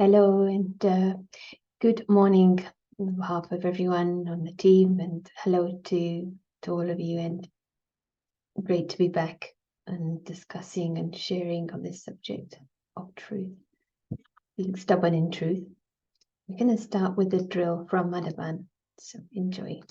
Hello and good morning on behalf of everyone on the team, and hello to all of you, and great to be back and discussing and sharing on this subject of truth, being stubborn in truth. We're going to start with the drill from Madhavan, so enjoy.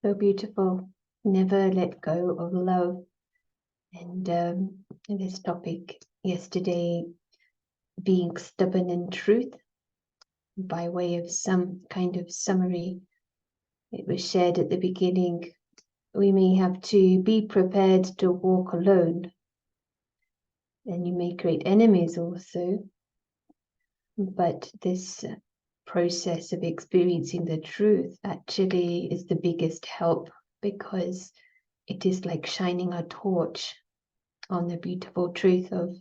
So beautiful. Never let go of love. And in this topic yesterday, being stubborn in truth, by way of some kind of summary, it was shared at the beginning. We may have to be prepared to walk alone. And you may create enemies also. But this process of experiencing the truth actually is the biggest help, because it is like shining a torch on the beautiful truth of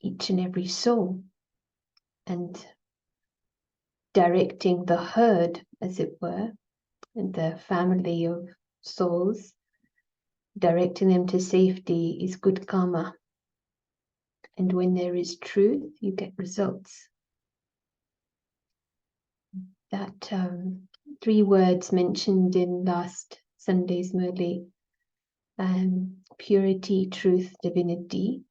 each and every soul and directing the herd, as it were, and the family of souls, directing them to safety is good karma. And when there is truth, you get results. That 3 words mentioned in last Sunday's Murli, purity, truth, divinity.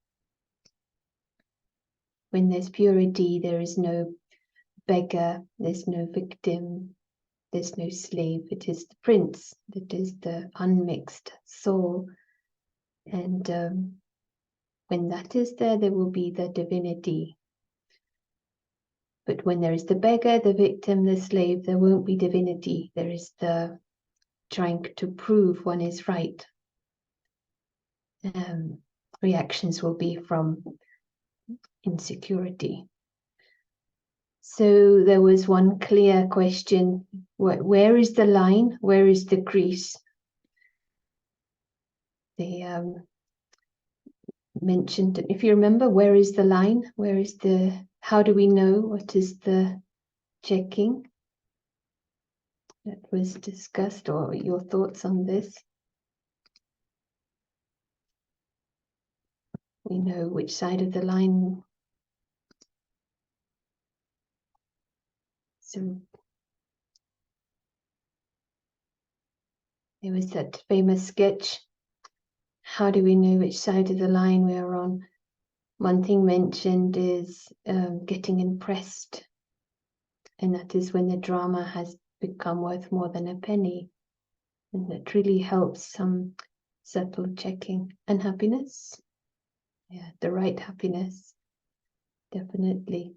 When there's purity, there is no beggar, there's no victim, there's no slave. It is the prince, that is the unmixed soul. And when that is there, there will be the divinity. But when there is the beggar, the victim, the slave, there won't be divinity. There is the trying to prove one is right. Reactions will be from insecurity. So there was one clear question: where is the line? Where is the crease? They mentioned, if you remember, where is the line? Where is the, how do we know? What is the checking? That was discussed, or your thoughts on this? We know which side of the line. So there was that famous sketch. How do we know which side of the line we are on? One thing mentioned is getting impressed. And that is when the drama has become worth more than a penny. And that really helps some subtle checking. And happiness? Yeah, the right happiness. Definitely.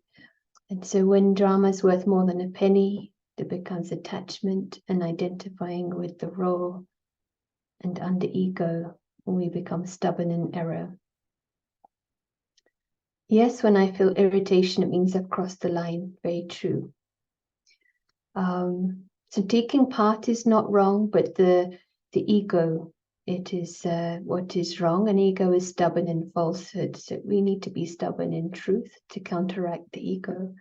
And so when drama is worth more than a penny, there becomes attachment and identifying with the role. And under ego, we become stubborn in error. Yes, when I feel irritation, it means I've crossed the line. Very true. So taking part is not wrong, but the ego, it is what is wrong. And ego is stubborn in falsehood. So we need to be stubborn in truth to counteract the ego.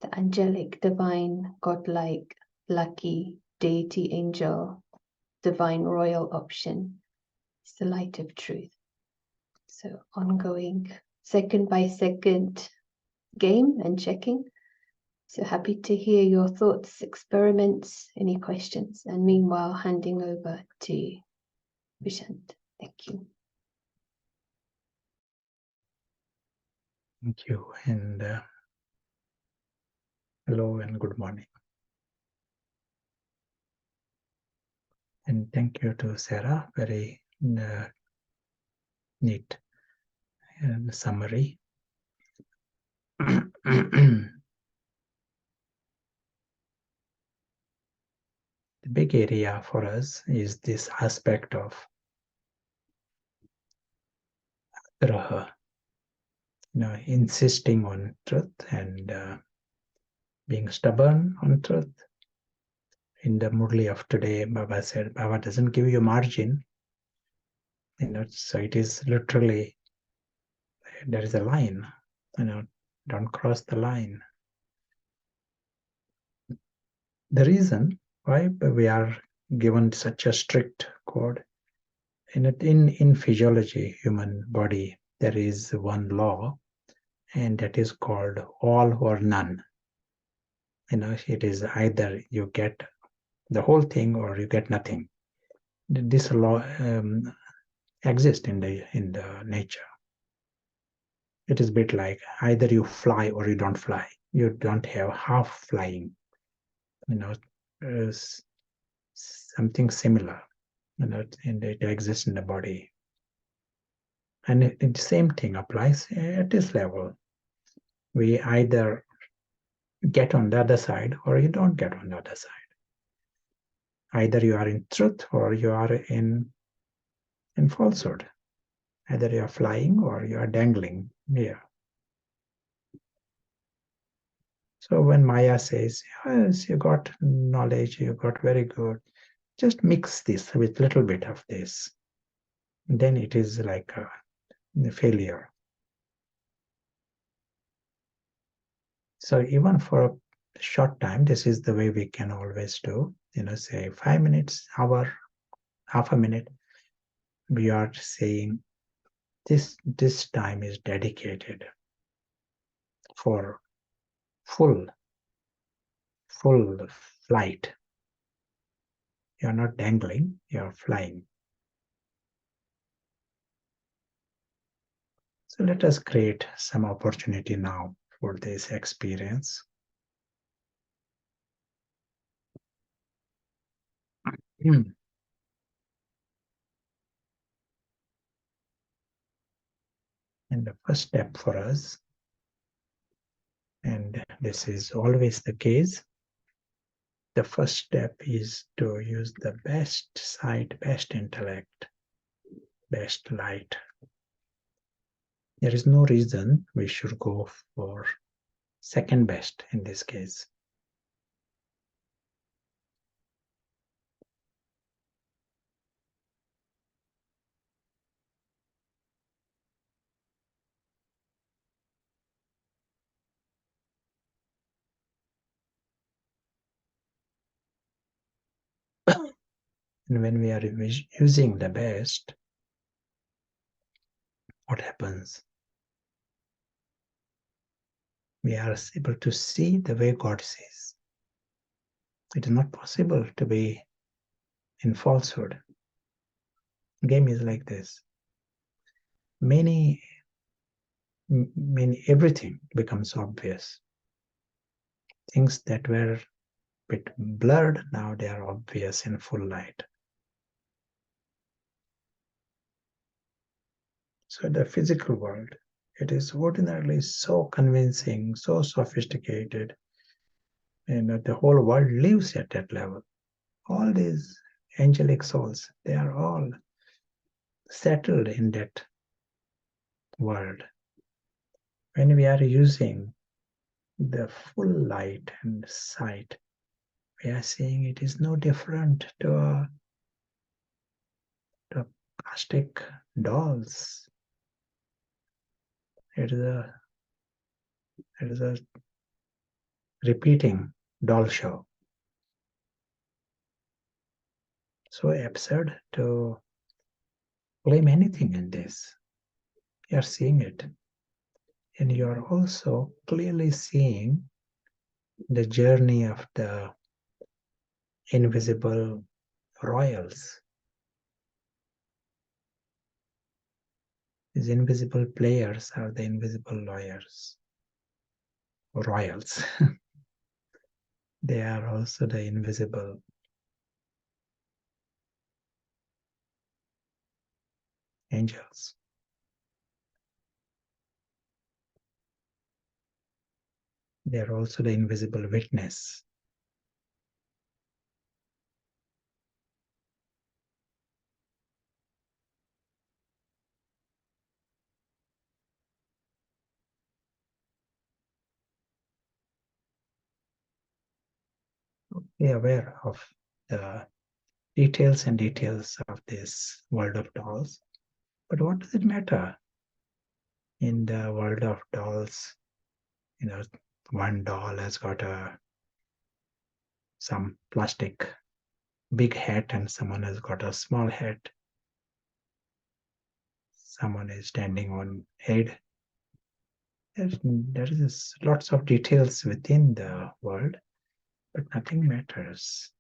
The angelic, divine, godlike, lucky, deity, angel, divine, royal option is the light of truth. So ongoing, second by second game and checking. So happy to hear your thoughts, experiments, any questions. And meanwhile, handing over to Vishant. Thank you. Thank you, and hello and good morning. And thank you to Sarah, very neat summary. The big area for us is this aspect of Agrah, insisting on truth and being stubborn on truth. In the Murli of today, Baba said, Baba doesn't give you margin. So it is literally, there is a line, don't cross the line. The reason why we are given such a strict code, in physiology, human body, there is one law, and that is called all or none. It is either you get the whole thing or you get nothing. This law exists in the nature. It is a bit like either you fly or you don't fly. You don't have half flying. something similar, and it exists in the body. And the same thing applies at this level. We either get on the other side or you don't get on the other side. Either you are in truth or you are in falsehood. Either you are flying or you are dangling here. So when Maya says, yes, you got knowledge, you got very good, just mix this with little bit of this. Then it is like a failure. So even for a short time, this is the way we can always do, say 5 minutes, hour, half a minute. We are saying this time is dedicated for full flight. You're not dangling, you're flying. So let us create some opportunity now for this experience. And the first step for us, and this is always the case, the first step is to use the best sight, best intellect, best light. There is no reason we should go for second best in this case. And when we are using the best, what happens? We are able to see the way God sees. It is not possible to be in falsehood. Game is like this. Many, everything becomes obvious. Things that were a bit blurred, now they are obvious in full light. So the physical world, it is ordinarily so convincing, so sophisticated, and the whole world lives at that level. All these angelic souls, they are all settled in that world. When we are using the full light and sight, we are saying it is no different to plastic dolls. It is a repeating doll show. So absurd to blame anything in this. You are seeing it. And you are also clearly seeing the journey of the invisible royals. These invisible players are the invisible lawyers, royals. They are also the invisible angels. They are also the invisible witness. Be aware of the details of this world of dolls. But what does it matter? In the world of dolls, one doll has got some plastic big hat and someone has got a small hat. Someone is standing on head. There is lots of details within the world, but nothing matters.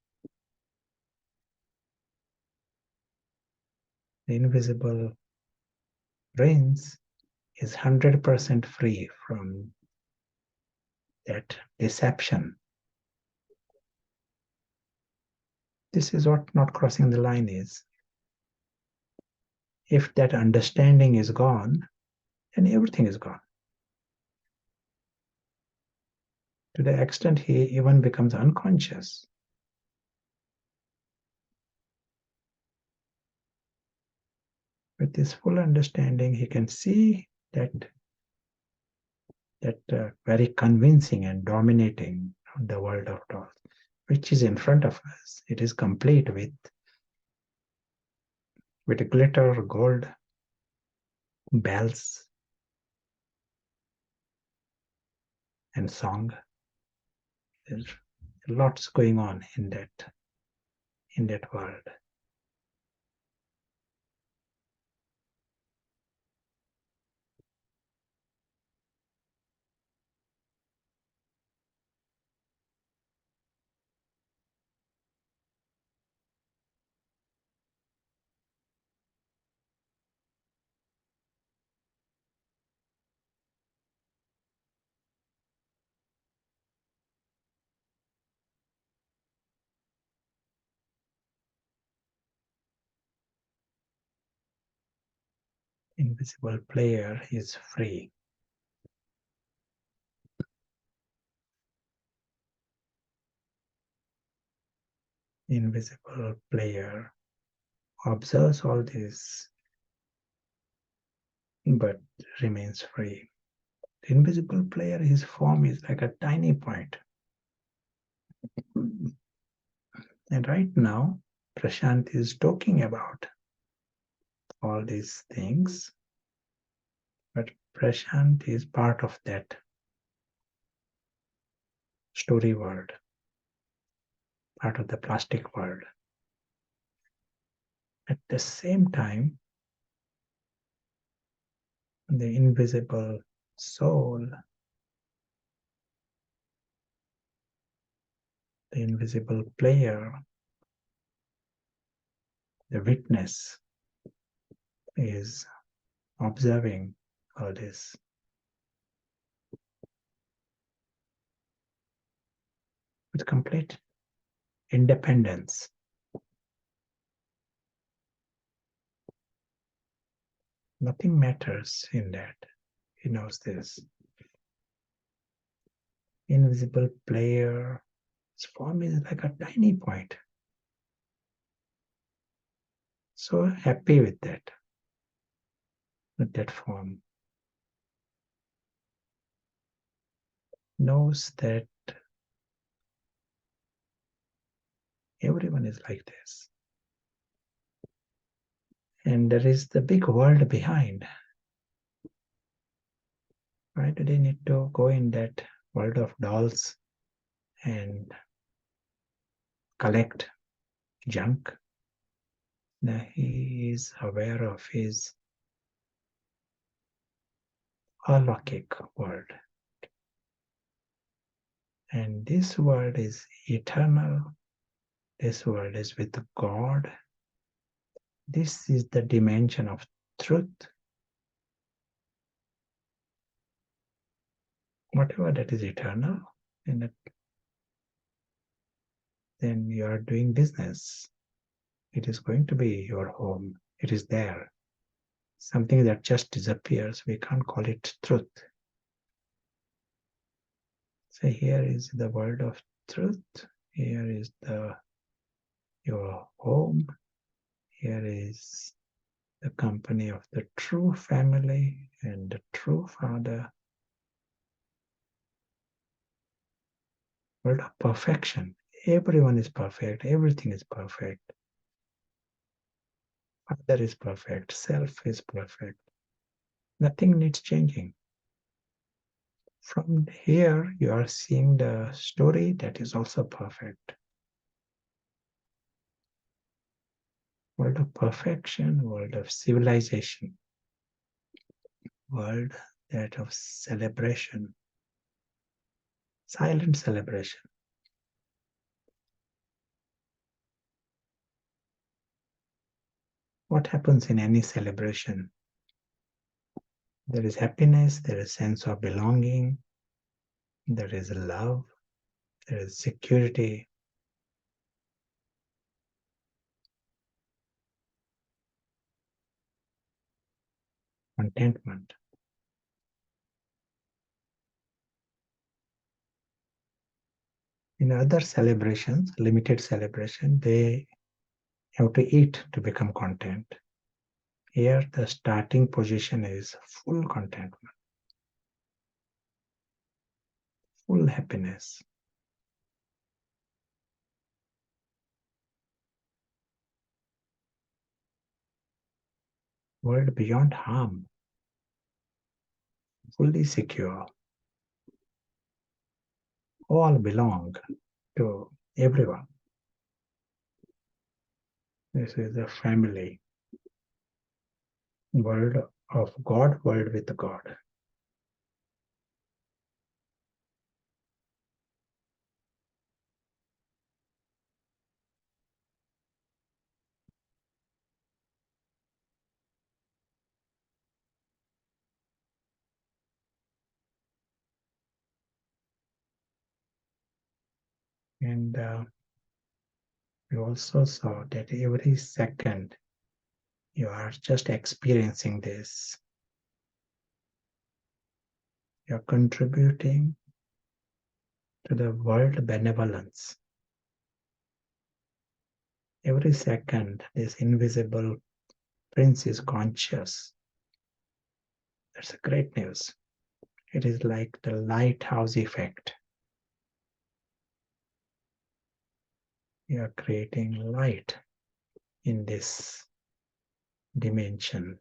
The invisible brains is 100% free from that deception. This is what not crossing the line is. If that understanding is gone, then everything is gone. To the extent he even becomes unconscious. With this full understanding, he can see that very convincing and dominating the world of dolls, which is in front of us. It is complete with glitter, gold, bells, and song. There's lots going on in that world. Invisible player is free. Invisible player observes all this but remains free. The invisible player, his form is like a tiny point. And right now, Prashant is talking about all these things, but Prashant is part of that story world, part of the plastic world. At the same time, the invisible soul, the invisible player, the witness, is observing all this. With complete independence. Nothing matters in that. He knows this. Invisible player, his form is like a tiny point. So happy with that form. Knows that everyone is like this. And there is the big world behind. Why do they need to go in that world of dolls and collect junk? Now he is aware of his alokik world. And this world is eternal. This world is with God. This is the dimension of truth. Whatever that is eternal, then you are doing business. It is going to be your home. It is there. Something that just disappears, we can't call it truth. So here is the world of truth. Here is your home. Here is the company of the true family and the true father. World of perfection. Everyone is perfect. Everything is perfect. Father is perfect. Self is perfect. Nothing needs changing. From here, you are seeing the story that is also perfect. World of perfection, world of civilization, world that of celebration, silent celebration. What happens in any celebration? There is happiness, there is sense of belonging, there is love, there is security. contentment. In other celebrations, limited celebration, they have to eat to become content. Here, the starting position is full contentment, full happiness. World beyond harm, fully secure. All belong to everyone. This is a family. World of God, world with God. And we also saw that every second you are just experiencing this. You're contributing to the world benevolence. Every second, this invisible prince is conscious. That's a great news. It is like the lighthouse effect. You are creating light in this dimension.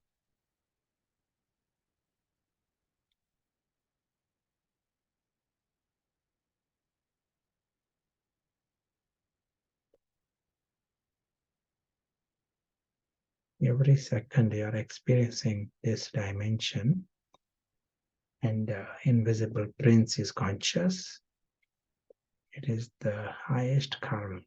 Every second you are experiencing this dimension, and the invisible prince is conscious. It is the highest karma.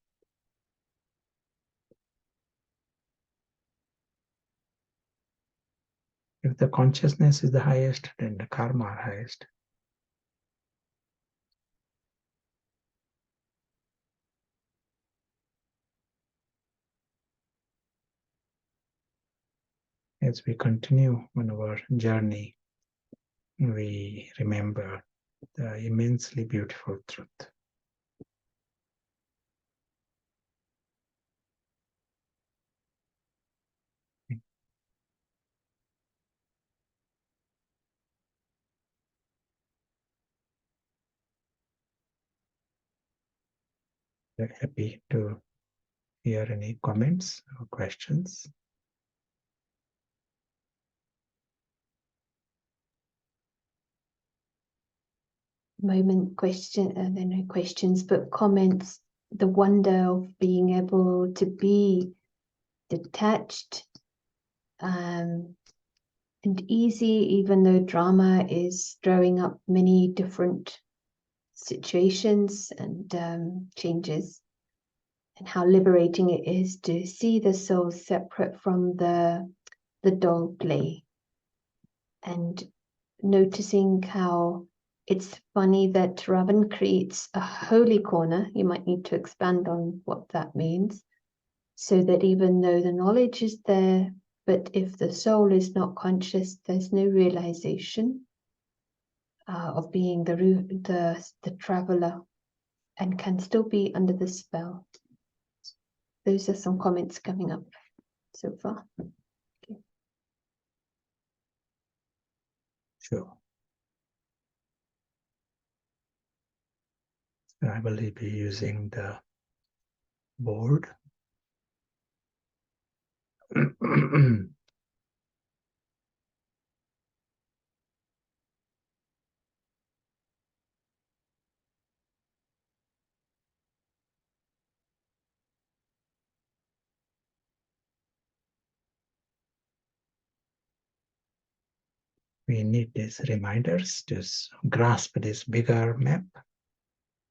If the consciousness is the highest, then the karma are highest. As we continue on our journey, we remember the immensely beautiful truth. We're happy to hear any comments or questions. Moment question, there are no questions, but comments. The wonder of being able to be detached and easy, even though drama is throwing up many different situations and changes, and how liberating it is to see the soul separate from the dull play, and noticing how it's funny that Ravan creates a holy corner. You might need to expand on what that means, so that even though the knowledge is there, but if the soul is not conscious, there's no realization of being the traveler, and can still be under the spell. Those are some comments coming up so far. Okay. Sure. I will be using the board. We need these reminders to grasp this bigger map,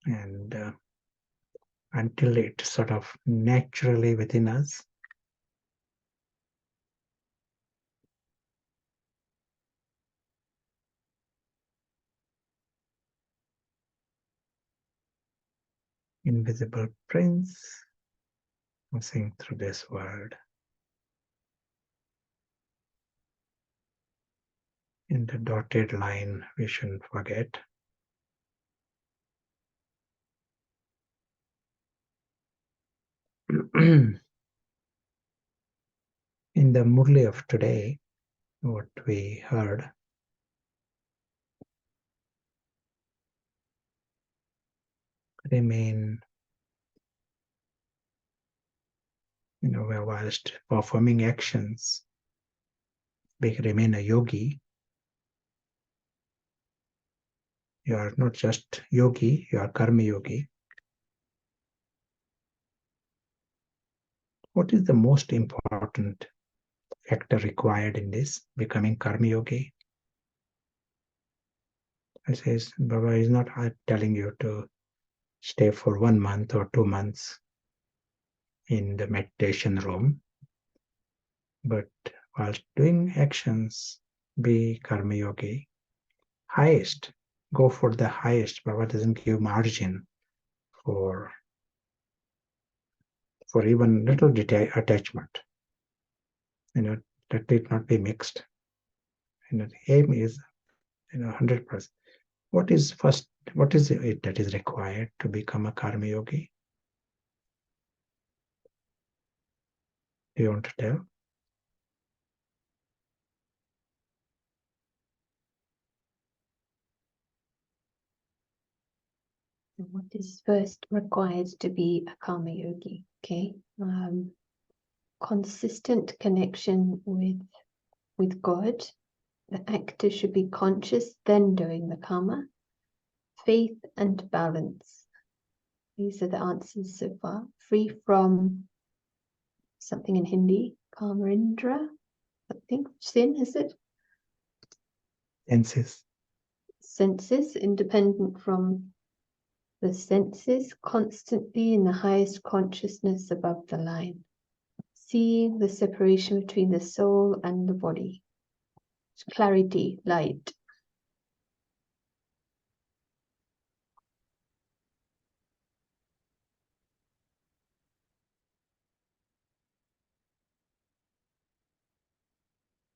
and until it sort of naturally within us, invisible prince passing through this world. in the dotted line we shouldn't forget. In the Murli of today, what we heard, remain, whilst performing actions, remain a yogi. You are not just yogi, you are karma yogi. What is the most important factor required in this, becoming karma yogi? I says, Baba is not telling you to stay for 1 month or 2 months in the meditation room, but whilst doing actions, be karma yogi. Highest, go for the highest. Baba doesn't give margin for even little attachment. Let it not be mixed. Aim is 100%. What is it that is required to become a karma yogi? Do you want to tell? What is first required to be a karma yogi? Okay, consistent connection with God. The actor should be conscious, then doing the karma. Faith and balance. These are the answers so far. Free from something in Hindi, karma indra. I think sin, is it? Senses, independent from the senses, constantly in the highest consciousness above the line. Seeing the separation between the soul and the body. Clarity, light.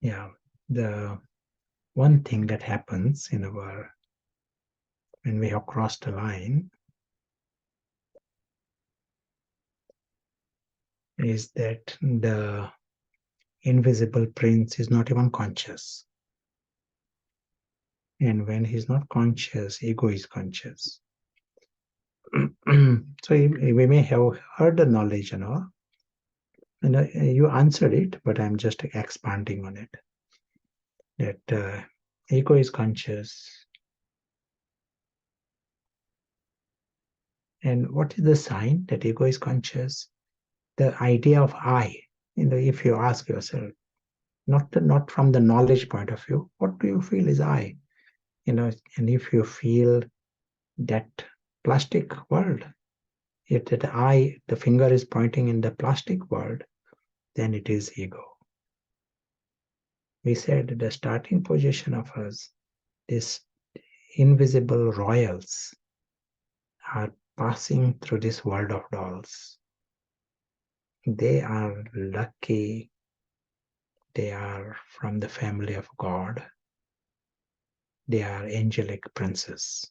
Yeah, the one thing that happens when we have crossed the line is that the invisible prince is not even conscious. And when he's not conscious, ego is conscious. So we may have heard the knowledge, and you answered it, but I'm just expanding on it. That ego is conscious. And what is the sign that ego is conscious? The idea of I. If you ask yourself, not from the knowledge point of view, what do you feel is I? And if you feel that plastic world, if that I, the finger is pointing in the plastic world, then it is ego. We said the starting position of us, these invisible royals are passing through this world of dolls. They are lucky. They are from the family of God. They are angelic princes.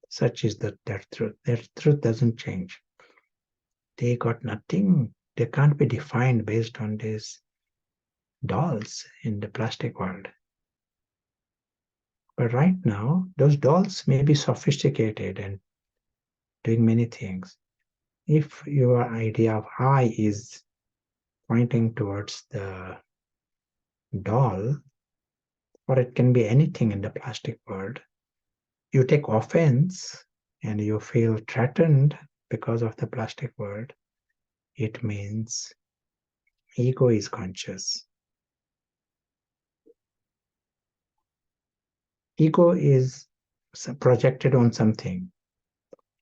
Such is that truth. That truth doesn't change. They got nothing. They can't be defined based on these dolls in the plastic world. But right now, those dolls may be sophisticated and doing many things. If your idea of I is pointing towards the doll, or it can be anything in the plastic world, you take offense and you feel threatened because of the plastic world, it means ego is conscious. Ego is projected on something.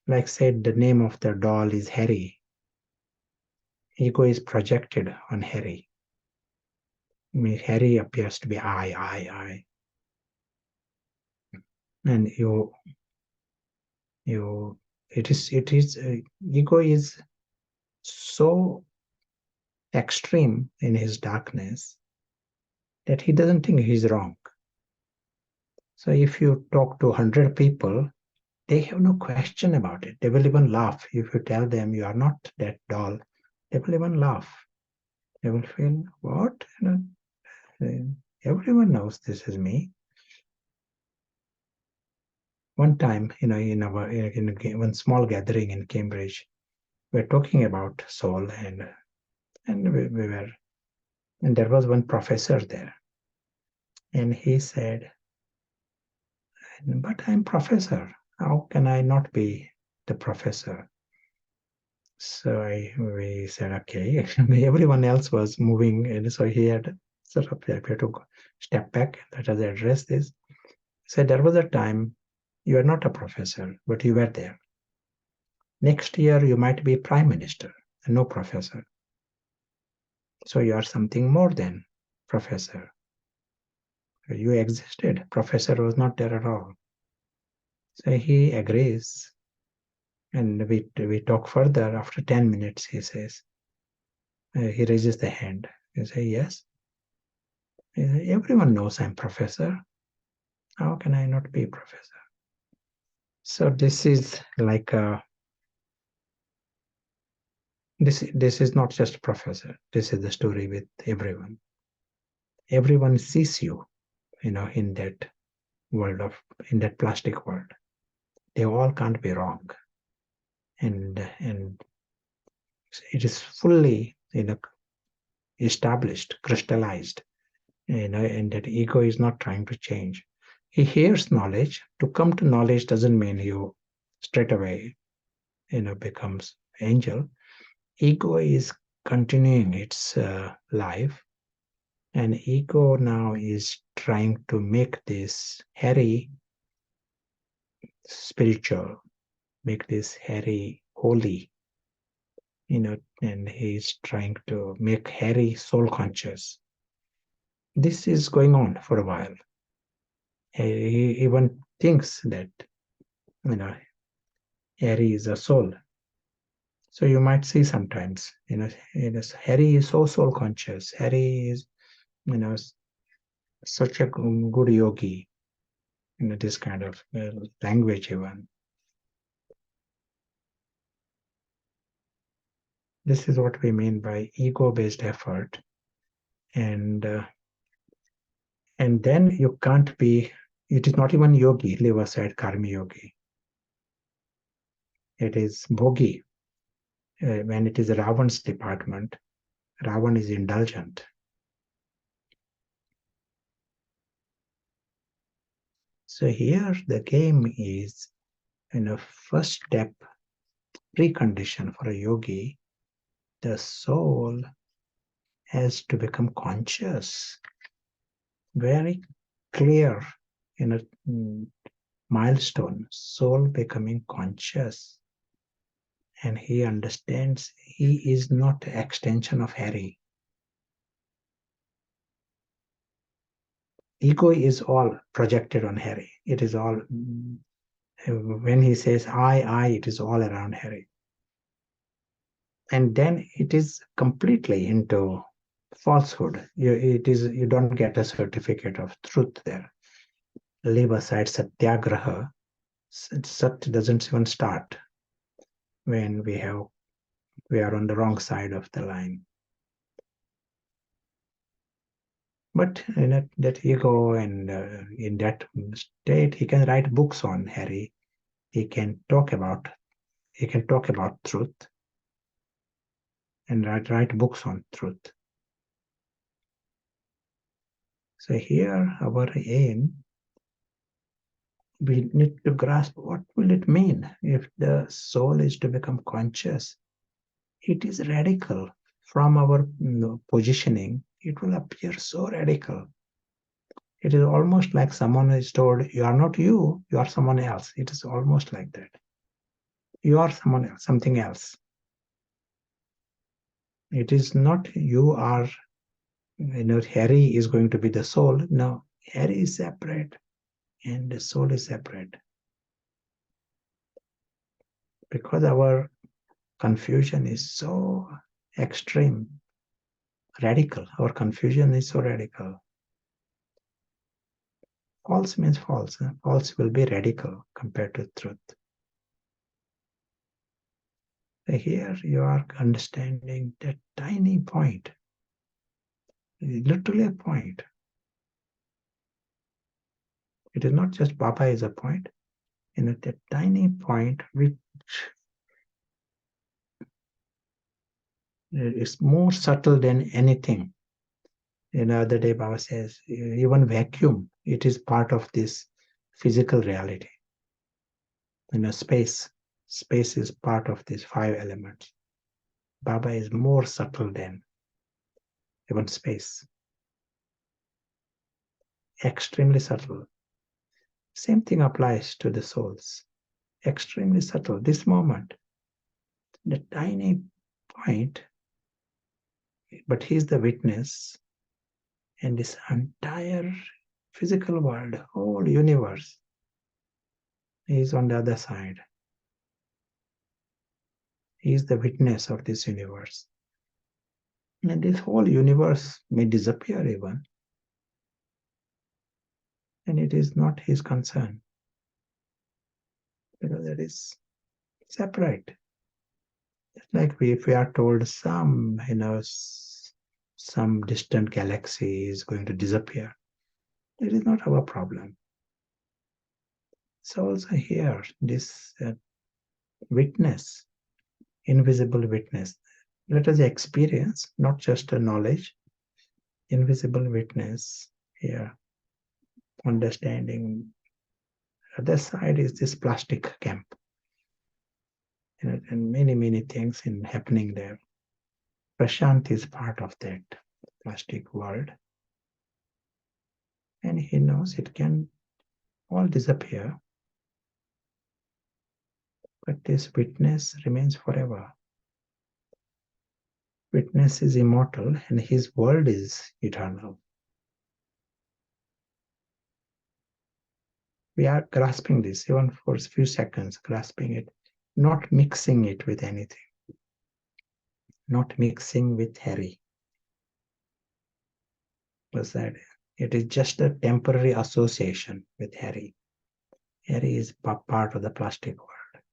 Like said, the name of the doll is Harry. Ego is projected on Harry. I mean, Harry appears to be I. And ego is so extreme in his darkness that he doesn't think he's wrong. So if you talk to 100 people, they have no question about it. They will even laugh. If you tell them you are not that doll, they will even laugh. They will feel, what? Everyone knows this is me. One time, in one small gathering in Cambridge, we were talking about soul, and there was one professor there, and he said, "But I'm professor. How can I not be the professor?" So we said, okay. Everyone else was moving, and so he had sort of, we had to step back, let us address this. So there was a time you are not a professor, but you were there. Next year you might be prime minister and no professor. So you are something more than professor. You existed. Professor was not there at all. So he agrees. And we talk further. After 10 minutes, he says, he raises the hand. He says, yes. Everyone knows I'm professor. How can I not be professor? So this is like this is not just professor. This is the story with everyone. Everyone sees you, in that in that plastic world. They all can't be wrong. And it is fully, established, crystallized, and that ego is not trying to change. He hears knowledge. To come to knowledge doesn't mean you straight away, becomes angel. Ego is continuing its life, and ego now is trying to make this hairy spiritual, make this hairy holy, and he's trying to make Harry soul conscious. This is going on for a while. He even thinks that, Harry is a soul. So you might see sometimes, Harry is so soul conscious. Harry is, such a good yogi, this kind of language even. This is what we mean by ego-based effort. And then you can't be, it is not even yogi, leave aside karmi yogi. It is bhogi. When it is Ravan's department, Ravan is indulgent. So here the game is, first step, precondition for a yogi, the soul has to become conscious, very clear, milestone, soul becoming conscious. And he understands he is not an extension of Harry. Ego is all projected on Harry. It is all, when he says I, it is all around Harry. And then it is completely into falsehood. You don't get a certificate of truth there. Leave aside Satyagraha. Sat doesn't even start when we are on the wrong side of the line. But in that ego and in that state, he can write books on Harry. He can talk about truth and write books on truth. So here our aim, we need to grasp what will it mean if the soul is to become conscious. It is radical. From our positioning, it will appear so radical. It is almost like someone is told, you are not you are someone else. It is almost like that. You are someone else, something else. It is not you are, Harry is going to be the soul. No, Harry is separate and the soul is separate. Because our confusion is so extreme, radical. Our confusion is so radical. False means false. False will be radical compared to truth. Here you are understanding that tiny point, literally a point. It is not just Baba is a point, that tiny point which is more subtle than anything. The other day Baba says, even vacuum, it is part of this physical reality. Space is part of these 5 elements. Baba is more subtle than even space. Extremely subtle. Same thing applies to the souls. Extremely subtle. This moment, the tiny point, but he's the witness, and this entire physical world, whole universe, is on the other side. He is the witness of this universe. And this whole universe may disappear even, and it is not his concern. That is separate. Like if we are told some distant galaxy is going to disappear, it is not our problem. So also here, this witness, invisible witness, let us experience, not just a knowledge, invisible witness here, understanding. Other side is this plastic camp, and many things happening there. Prashant is part of that plastic world, and he knows it can all disappear, but this witness remains forever. Witness is immortal, and his world is eternal. We are grasping this, even for a few seconds, grasping it, not mixing it with anything, not mixing with Harry. Was that it is just a temporary association with Harry. Harry is part of the plastic world.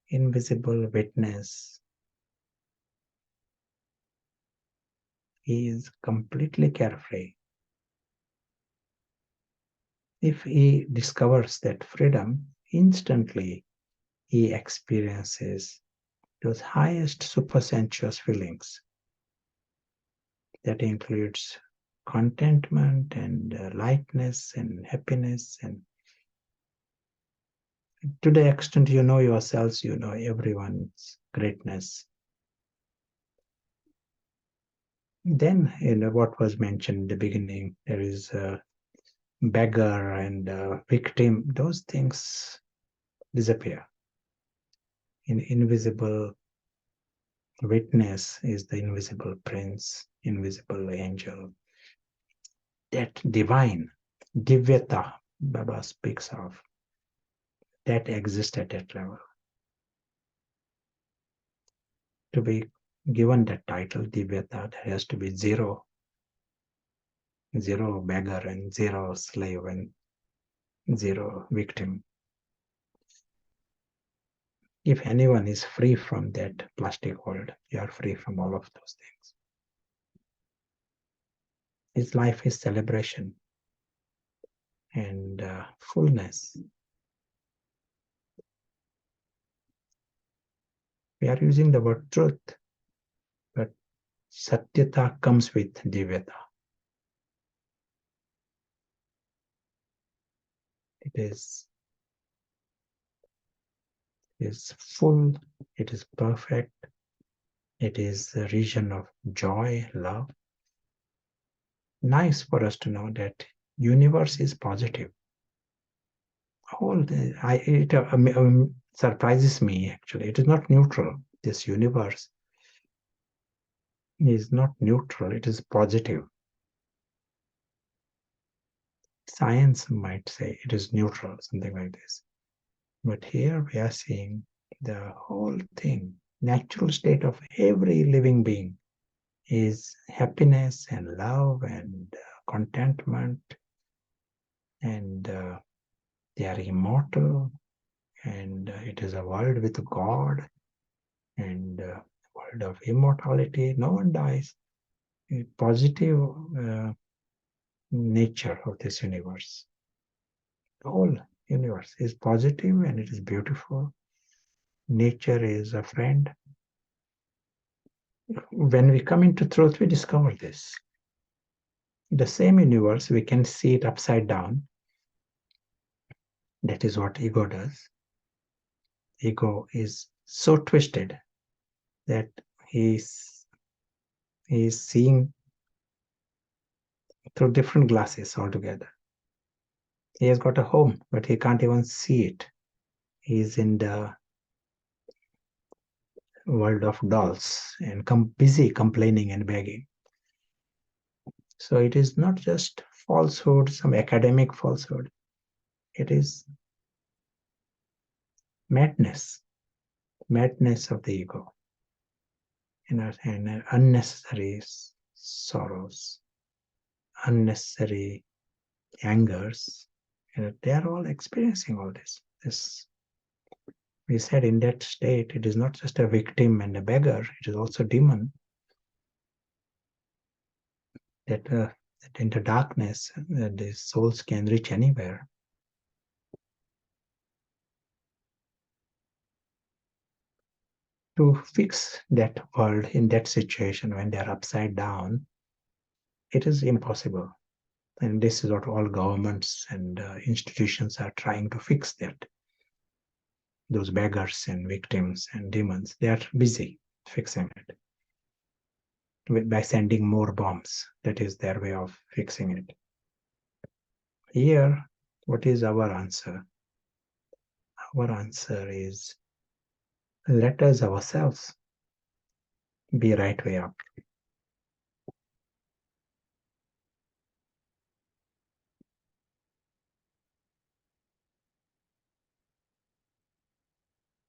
Invisible witness. He is completely carefree. If he discovers that freedom, instantly he experiences those highest supersensuous feelings. That includes contentment and lightness and happiness, and to the extent you know yourselves, you know everyone's greatness. Then, what was mentioned in the beginning, there is a beggar and a victim. Those things disappear. Invisible witness is the invisible prince, invisible angel. That divine, divyata, Baba speaks of, that exists at that level. To be given that title, divyata, there has to be zero beggar and zero slave and zero victim. If anyone is free from that plastic world, you are free from all of those things. His life is celebration and fullness. We are using the word truth, but satyata comes with divyata. It is full, it is perfect, it is a region of joy, love. Nice for us to know that universe is positive. It surprises me actually. It is not neutral. This universe is not neutral, it is positive. Science might say it is neutral, something like this. But here we are seeing the whole thing, natural state of every living being is happiness and love and contentment and they are immortal, and it is a world with God, and world of immortality. No one dies. A positive nature of this universe. The whole universe is positive and it is beautiful. Nature is a friend. When we come into truth, we discover this. The same universe, we can see it upside down. That is what ego does. Ego is so twisted that he's seeing through different glasses altogether. He has got a home, but he can't even see it. He's in the world of dolls and busy complaining and begging. So it is not just falsehood, some academic falsehood. It is madness of the ego, and unnecessary sorrows, unnecessary angers. They are all experiencing all this. We said in that state, it is not just a victim and a beggar, it is also a demon. That in the darkness, the souls can reach anywhere. To fix that world in that situation when they are upside down, it is impossible. And this is what all governments and institutions are trying to fix that. Those beggars and victims and demons, they are busy fixing it by sending more bombs. That is their way of fixing it. Here, what is our answer? Our answer is, let us ourselves be right way up.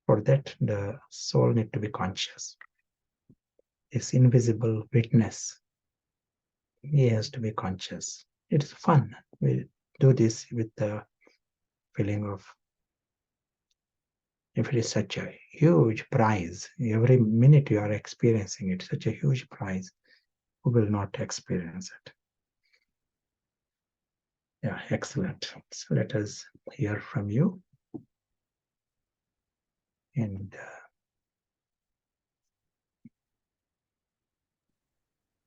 For that, the soul need to be conscious. This invisible witness, he has to be conscious. It's fun. We do this with the feeling of, if it is such a huge prize, every minute you are experiencing it, such a huge prize, who will not experience it? Yeah, excellent. So let us hear from you. And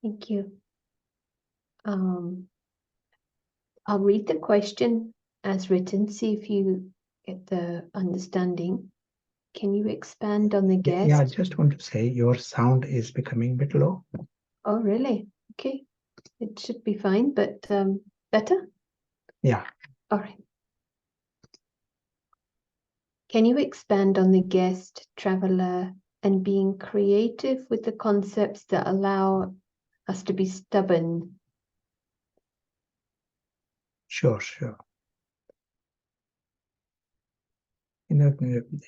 Thank you. I'll read the question as written, see if you get the understanding. Can you expand on the guest? Yeah, I just want to say your sound is becoming a bit low. Oh, really? Okay. It should be fine, but better? Yeah. All right. Can you expand on the guest, traveler, and being creative with the concepts that allow us to be stubborn? Sure.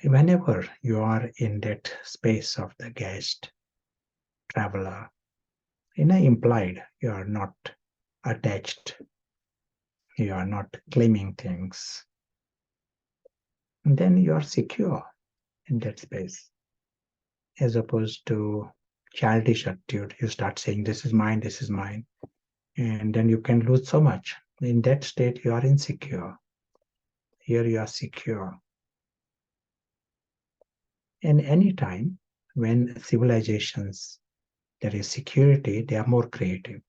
Whenever you are in that space of the guest, traveler, implied, you are not attached, you are not claiming things, and then you are secure in that space. As opposed to childish attitude, you start saying, this is mine, and then you can lose so much. In that state, you are insecure. Here you are secure. And any time when civilizations, there is security, they are more creative.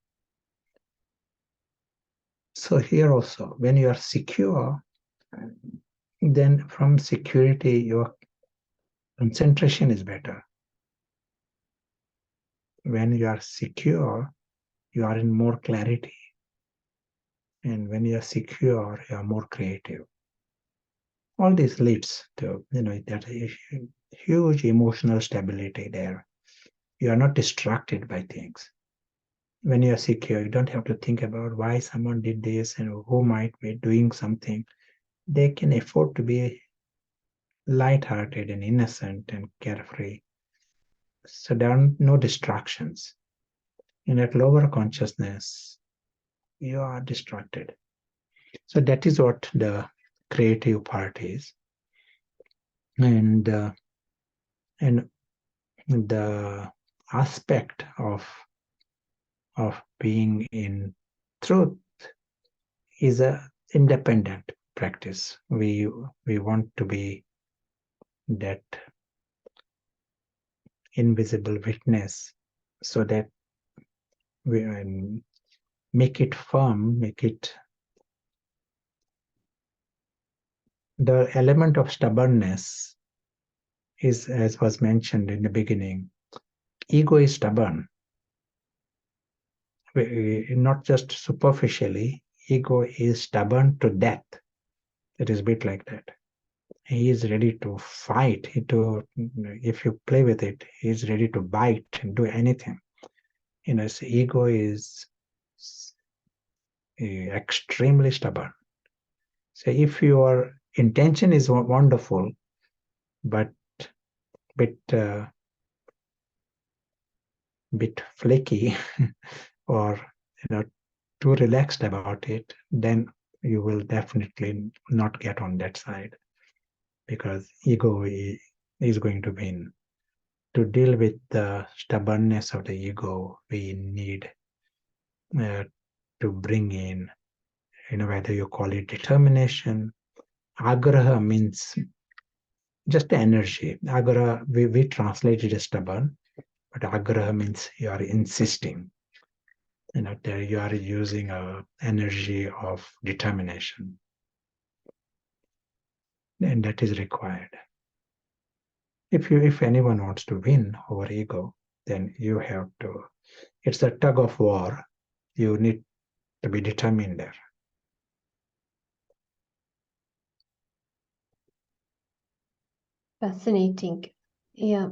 So here also, when you are secure, then from security, your concentration is better. When you are secure, you are in more clarity. And when you are secure, you are more creative. All this leads to, that huge emotional stability there. You are not distracted by things. When you are secure, you don't have to think about why someone did this and who might be doing something. They can afford to be light-hearted and innocent and carefree. So there are no distractions. In that lower consciousness, you are distracted. So that is what the creative part is. And the aspect of being in truth is a independent practice. We want to be that invisible witness, so that we make it firm, make it. The element of stubbornness is, as was mentioned in the beginning, ego is stubborn. Not just superficially, ego is stubborn to death. It is a bit like that. He is ready to fight. If you play with it, he is ready to bite and do anything. His ego is extremely stubborn. So if your intention is wonderful, but bit flaky, or too relaxed about it, then you will definitely not get on that side, because ego is going to win. To deal with the stubbornness of the ego, we need to bring in, whether you call it determination. Agraha means just the energy. Agrah, we translate it as stubborn, but agraha means you are insisting. There you are using a energy of determination, and that is required. If anyone wants to win over ego, then you have to. It's a tug of war. You need to be determined there. Fascinating. Yeah.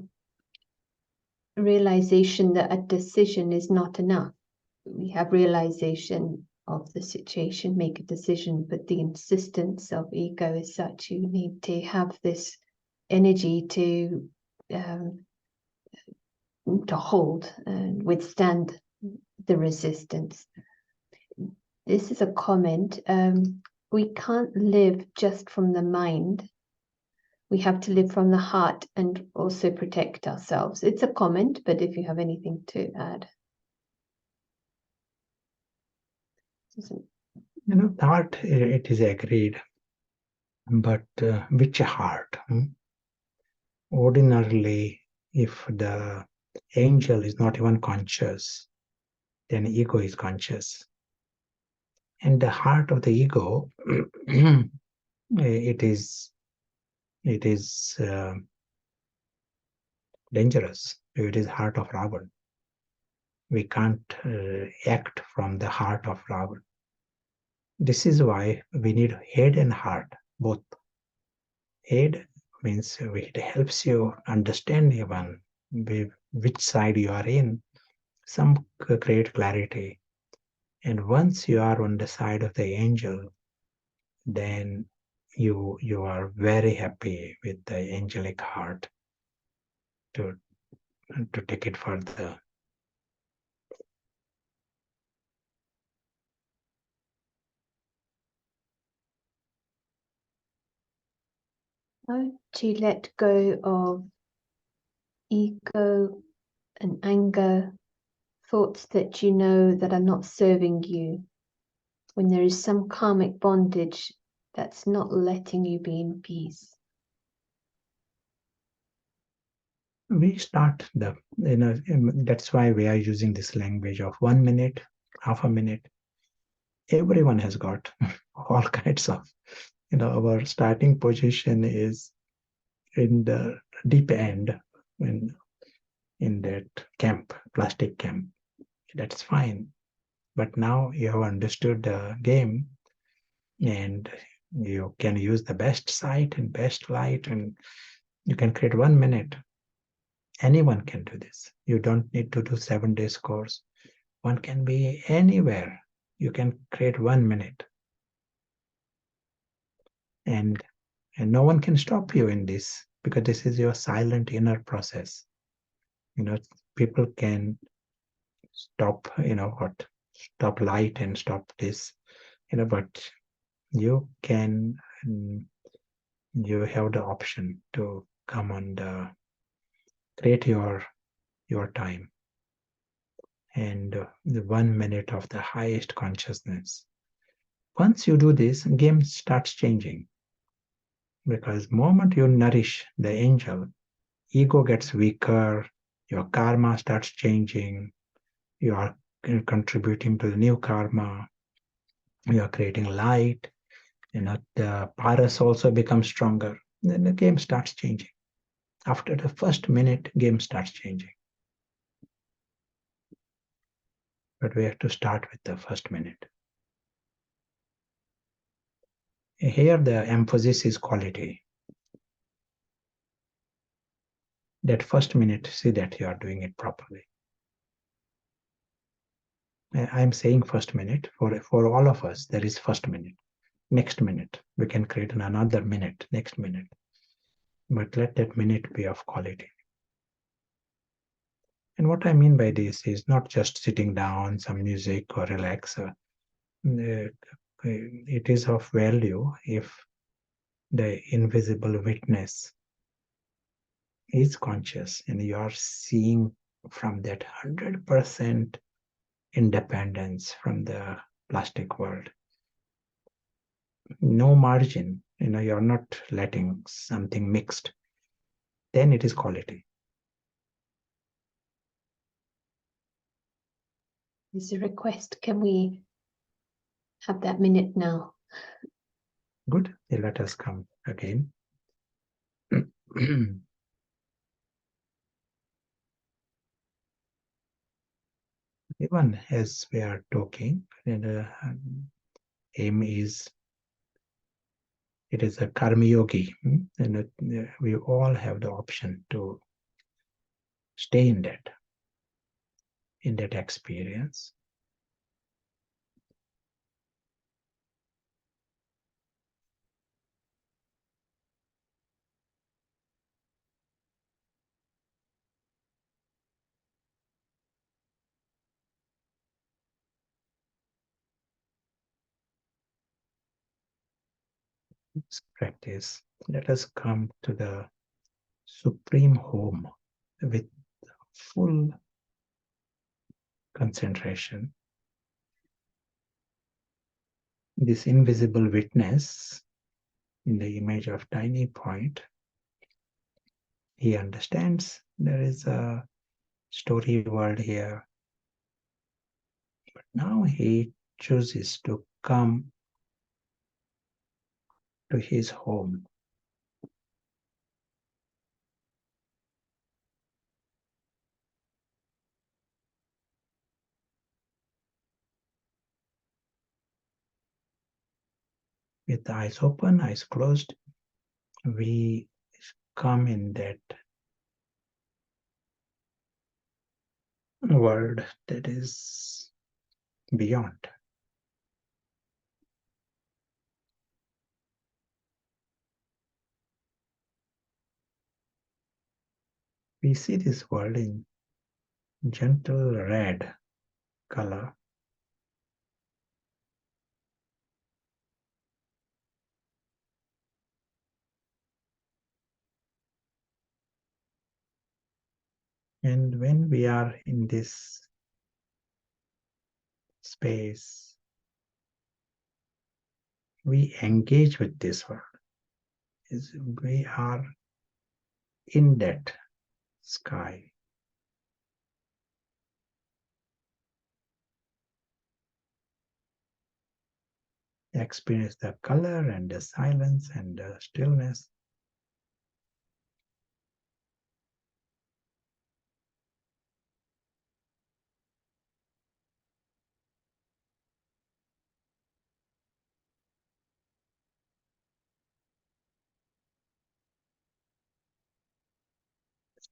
Realization that a decision is not enough. We have realization of the situation, make a decision, but the insistence of ego is such you need to have this energy to hold and withstand the resistance. This is a comment. We can't live just from the mind. We have to live from the heart and also protect ourselves. It's a comment, but if you have anything to add. Heart, it is agreed, but which heart? Ordinarily, if the angel is not even conscious, then ego is conscious. And the heart of the ego, it is dangerous. It is heart of Ravan. We can't act from the heart of Ravan. This is why we need head and heart, both. Head means it helps you understand even which side you are in, some great clarity. And once you are on the side of the angel, then you are very happy with the angelic heart to take it further. To let go of ego and anger, thoughts that you know that are not serving you, when there is some karmic bondage that's not letting you be in peace. We start that's why we are using this language of 1 minute, half a minute. Everyone has got all kinds of, our starting position is in the deep end, in that camp, plastic camp. That's fine. But now you have understood the game, and you can use the best site and best light, and you can create 1 minute. Anyone can do this. You don't need to do 7 days course. One can be anywhere. You can create 1 minute. And no one can stop you in this, because this is your silent inner process. People can stop, stop light and stop this, but you can, you have the option to come and create your time and the 1 minute of the highest consciousness. Once you do this, game starts changing, because moment you nourish the angel, ego gets weaker, your karma starts changing, you are contributing to the new karma, you are creating light, the paras also becomes stronger. Then the game starts changing. After the first minute, game starts changing. But we have to start with the first minute. Here the emphasis is quality. That first minute, see that you are doing it properly. I'm saying first minute, for all of us, there is first minute. Next minute, we can create another minute, next minute. But let that minute be of quality. And what I mean by this is not just sitting down, some music or relax. It is of value if the invisible witness is conscious and you are seeing from that 100% independence from the plastic world. No margin, you're not letting something mixed. Then it is quality. There's a request. Can we have that minute now? Good. Let us come again. Even as we are talking, aim is, it is a karma yogi, and we all have the option to stay in that experience. This practice, let us come to the supreme home with full concentration. This invisible witness in the image of tiny point, he understands there is a story world here. But now he chooses to come to his home. With the eyes open, eyes closed, we come in that world that is beyond. We see this world in gentle red color. And when we are in this space, we engage with this world. We are in that sky. Experience the color and the silence and the stillness.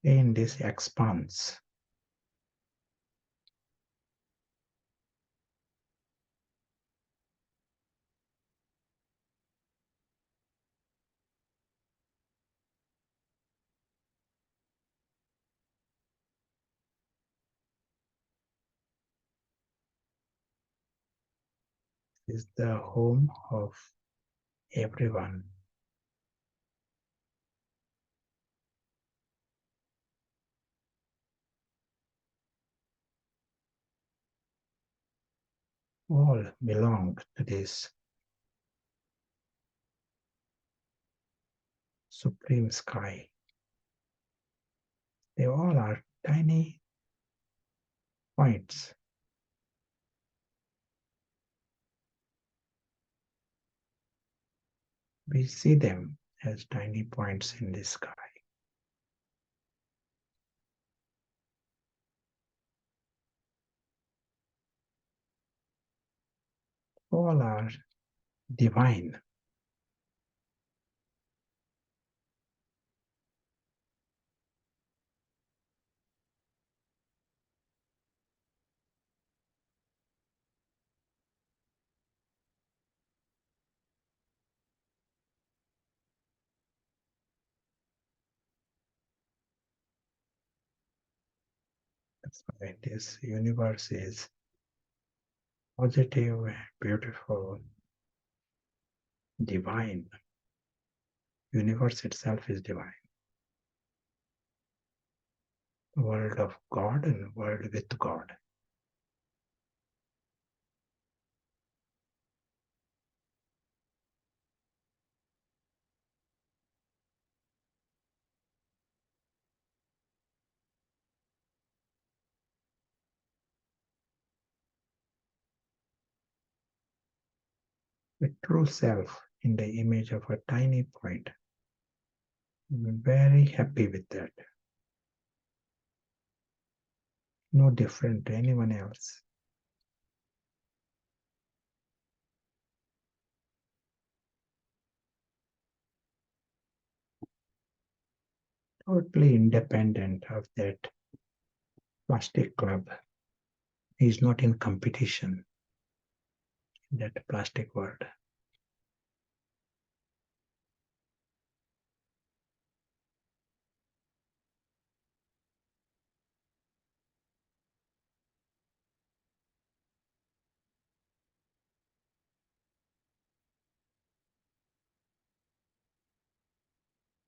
Stay in this expanse. Is the home of everyone. All belong to this supreme sky. They all are tiny points. We see them as tiny points in the sky. All are divine. That's why this universe is positive, beautiful, divine. Universe itself is divine. World of God and world with God. The true self in the image of a tiny point. I'm very happy with that. No different to anyone else. Totally independent of that plastic club. He's not in competition in that plastic world.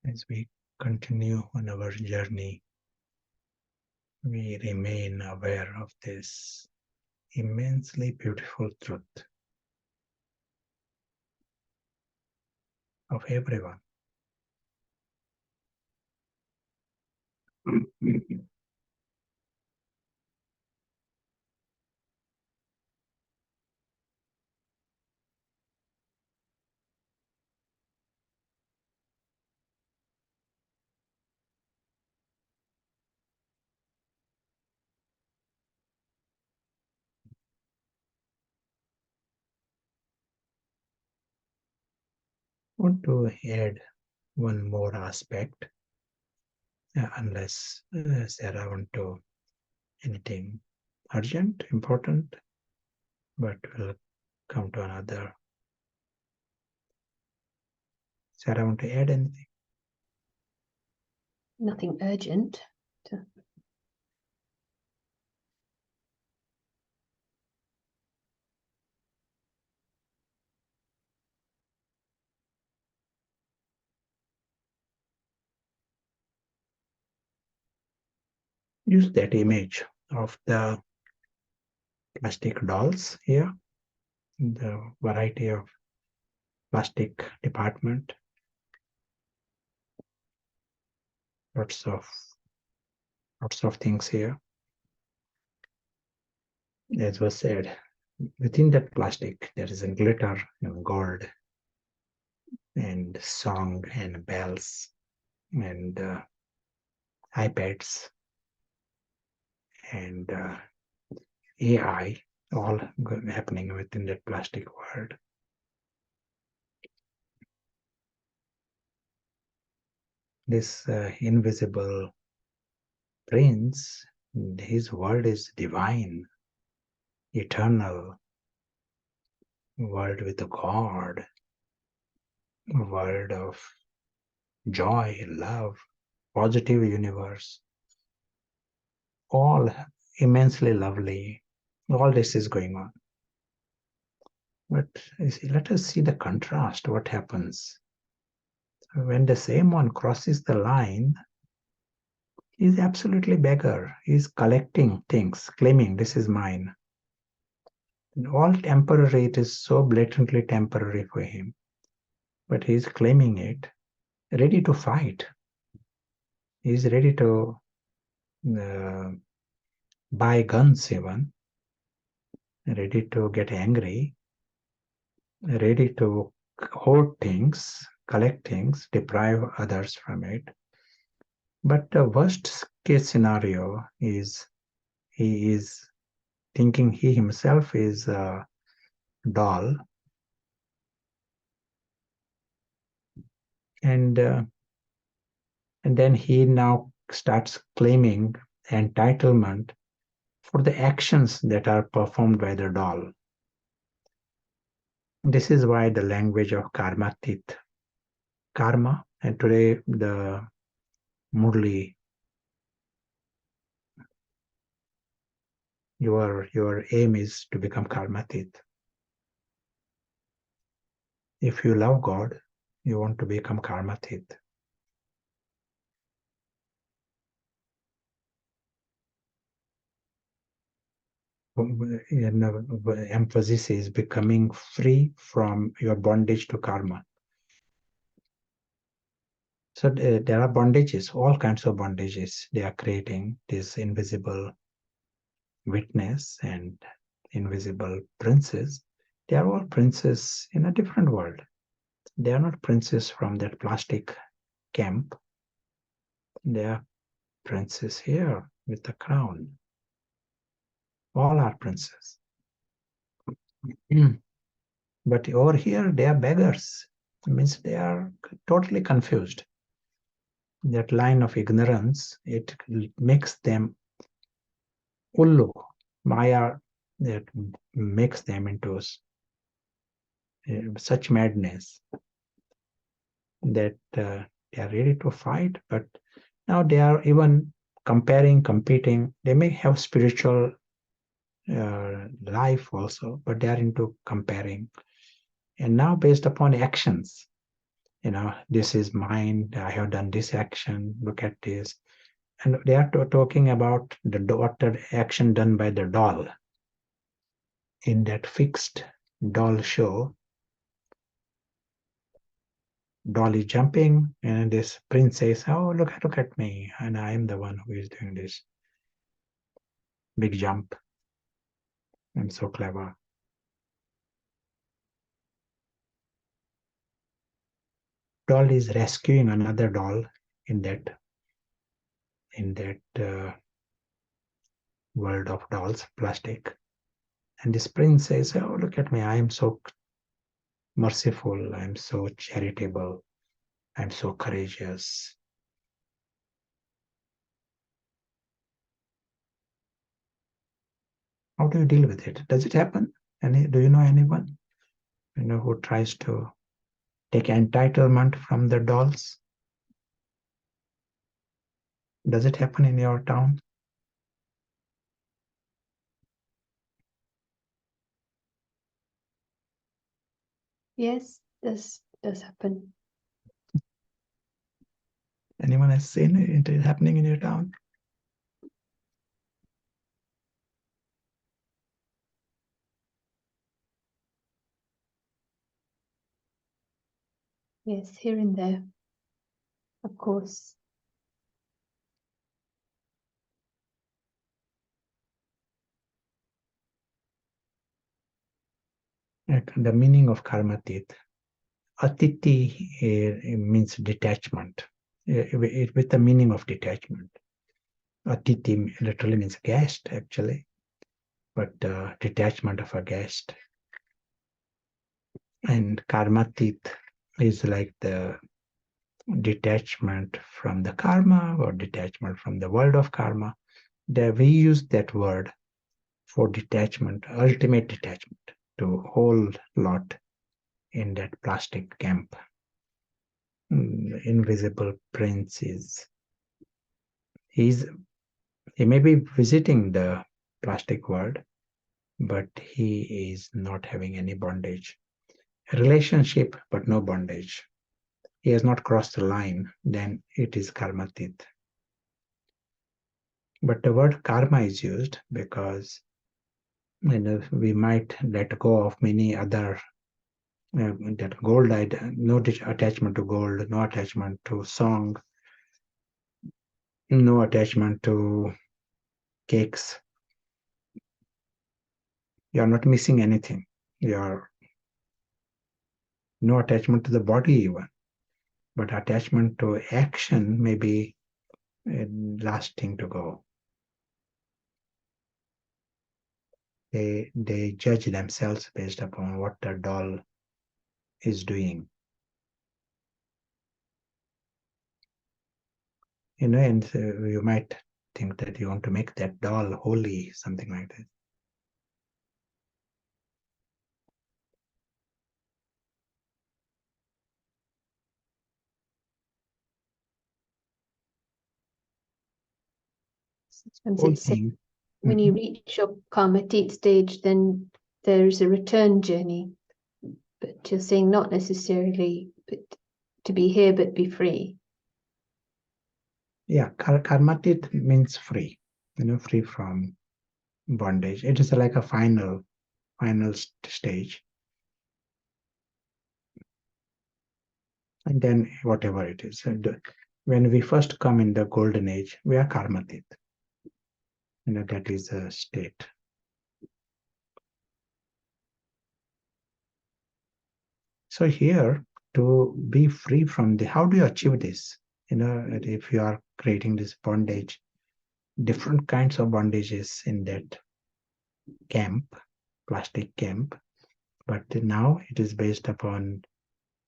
As we continue on our journey, we remain aware of this immensely beautiful truth of everyone. Want to add one more aspect, unless Sarah want to anything urgent, important, but we'll come to another. Sarah want to add anything? Nothing urgent. Use that image of the plastic dolls here, the variety of plastic department, lots of things here. As was said, within that plastic there is a glitter and gold and song and bells and iPads and AI, all happening within that plastic world. This invisible prince, his world is divine, eternal, world with a God, world of joy, love, positive universe, all immensely lovely. All this is going on. But let us see the contrast, what happens. When the same one crosses the line, he's absolutely beggar. He's collecting things, claiming this is mine. And all temporary, it is so blatantly temporary for him. But he's claiming it, ready to fight. He's ready to buy guns even, ready to get angry, ready to hoard things, collect things, deprive others from it. But the worst case scenario is he is thinking he himself is a doll, and then he now starts claiming entitlement for the actions that are performed by the doll. This is why the language of karmatit, karma, and today the Murli, your aim is to become karmatit. If you love God, you want to become karmatit. Emphasis is becoming free from your bondage to karma. So there are bondages, all kinds of bondages. They are creating this invisible witness and invisible princes. They are all princes in a different world. They are not princes from that plastic camp. They are princes here with the crown. All are princes. But over here, they are beggars. It means they are totally confused. That line of ignorance, it makes them ullu, maya, that makes them into such madness that they are ready to fight, but now they are even comparing, competing. They may have spiritual life also, but they are into comparing. And now based upon actions, this is mine, I have done this action, look at this. And they are talking about the action done by the doll. In that fixed doll show, doll is jumping, and this prince says, "Oh, look at me, and I am the one who is doing this big jump. I'm so clever." Doll is rescuing another doll in that world of dolls, plastic. And this prince says, "Oh, look at me, I am so merciful, I'm so charitable, I'm so courageous." How do you deal with it? Does it happen? Do you know anyone who tries to take entitlement from the dolls? Does it happen in your town? Yes, this does happen. Anyone has seen it happening in your town? Yes, here and there, of course. The meaning of karmatit. Atiti means detachment, with the meaning of detachment. Atiti literally means guest, actually, but detachment of a guest. And karmatit is like the detachment from the karma or detachment from the world of karma. We use that word for detachment, ultimate detachment, to whole lot in that plastic camp. Invisible prince he may be visiting the plastic world, but he is not having any bondage. A relationship, but no bondage. He has not crossed the line, then it is karmatit. But the word karma is used because we might let go of many other that gold, no attachment to gold, no attachment to song, no attachment to cakes. You are not missing anything. You are no attachment to the body even, but attachment to action may be a last thing to go. They judge themselves based upon what the doll is doing. And you might think that you want to make that doll holy, something like that. Sometimes it's saying when you reach your karmatit stage, then there's a return journey. But you're saying not necessarily but to be here, but be free. Yeah, karmatit means free, free from bondage. It is like a final stage. And then whatever it is. When we first come in the golden age, we are karmatit. That is a state. So here, to be free from how do you achieve this? If you are creating this bondage, different kinds of bondages in that camp, plastic camp, but now it is based upon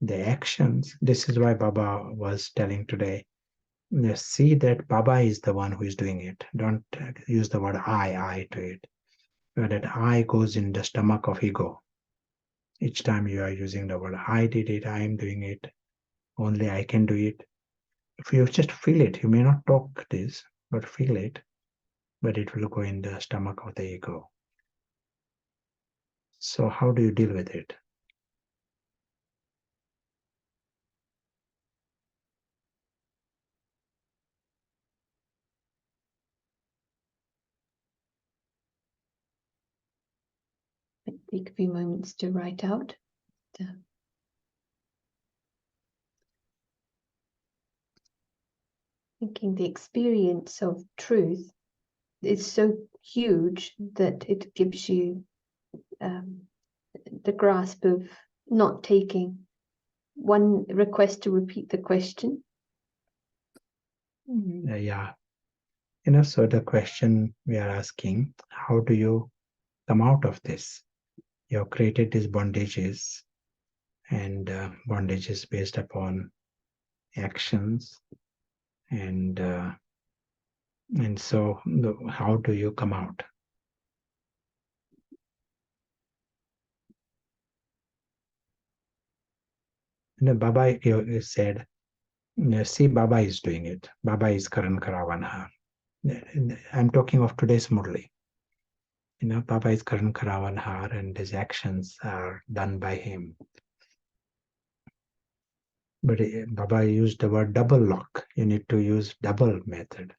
the actions. This is why Baba was telling today, see that Baba is the one who is doing it. Don't use the word I to it. That I goes in the stomach of ego. Each time you are using the word I did it, I am doing it, only I can do it. If you just feel it, you may not talk this, but feel it, but it will go in the stomach of the ego. So how do you deal with it? Take a few moments to write out. Thinking the experience of truth is so huge that it gives you the grasp of not taking one request to repeat the question. Yeah. So the question we are asking, how do you come out of this? You have created these bondages, and bondages based upon actions, and so how do you come out? Baba said, see, Baba is doing it. Baba is Karan Karavanha. I'm talking of today's Murli. Baba is Karan Karavanhar, and his actions are done by him. But Baba used the word double lock. You need to use double method.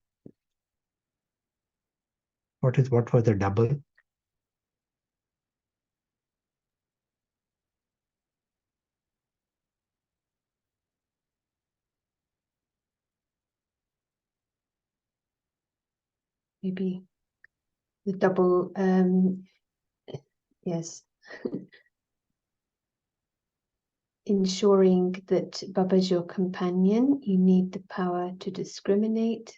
What was the double? Maybe the double, yes. Ensuring that Baba's your companion, you need the power to discriminate,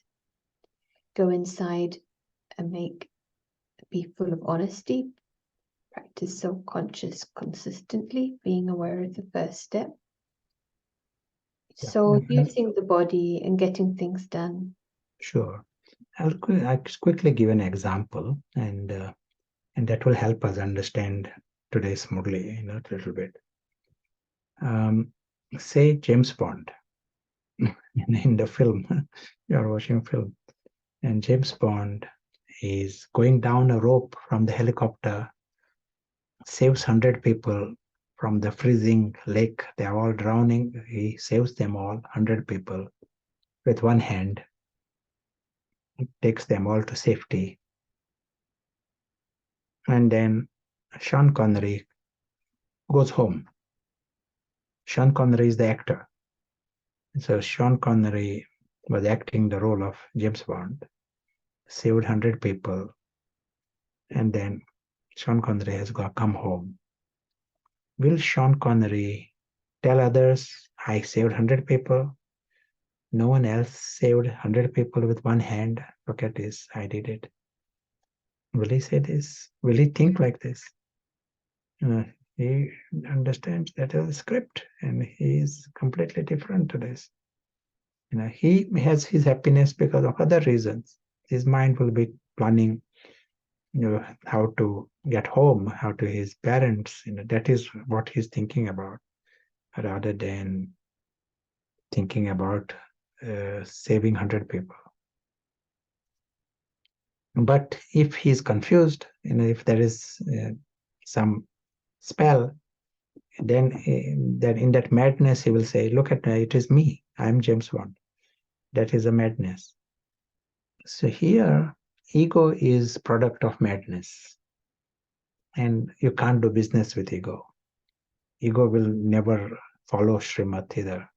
go inside and be full of honesty, practice self-conscious consistently, being aware of the first step. So using the body and getting things done. Sure. I'll quickly give an example, and that will help us understand today's Murli a little bit. Say James Bond in the film. You are watching a film, and James Bond is going down a rope from the helicopter saves 100 people from the freezing lake. They are all drowning. He saves them all, 100 people, with one hand. He takes them all to safety. And then Sean Connery goes home. Sean Connery is the actor. So Sean Connery was acting the role of James Bond, saved 100 people, and then Sean Connery has come home. Will Sean Connery tell others, I saved 100 people? No one else saved 100 people with one hand. Look at this, I did it. Will he say this? Will he think like this? He understands that is a script, and he is completely different to this. He has his happiness because of other reasons. His mind will be planning, how to get home, how to his parents. That is what he's thinking about, rather than thinking about saving 100 people. But if he's confused, if there is some spell, then in that madness he will say, look at me, it is me, I'm James Bond. That is a madness. So here, ego is product of madness, and you can't do business with ego. Ego will never follow Srimad either.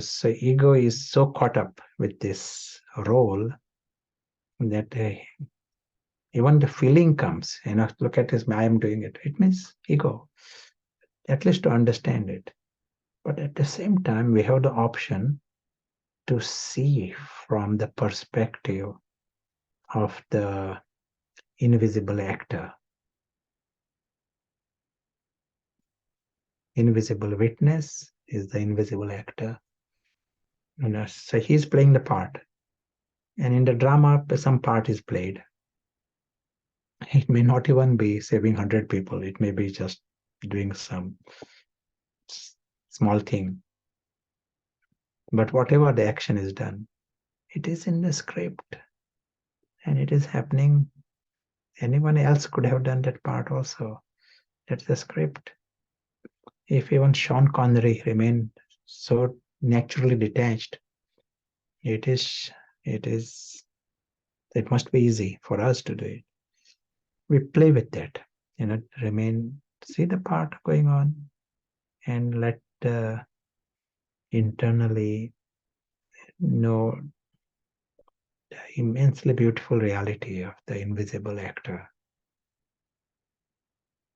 So ego is so caught up with this role that even the feeling comes, look at this, I am doing it. It means ego, at least to understand it. But at the same time, we have the option to see from the perspective of the invisible actor. Invisible witness is the invisible actor. So he's playing the part. And in the drama, some part is played. It may not even be saving 100 people. It may be just doing some small thing. But whatever the action is done, it is in the script. And it is happening. Anyone else could have done that part also. That's the script. If even Sean Connery remained so naturally detached, it must be easy for us to do it. We play with that, see the part going on, and let internally know the immensely beautiful reality of the invisible actor.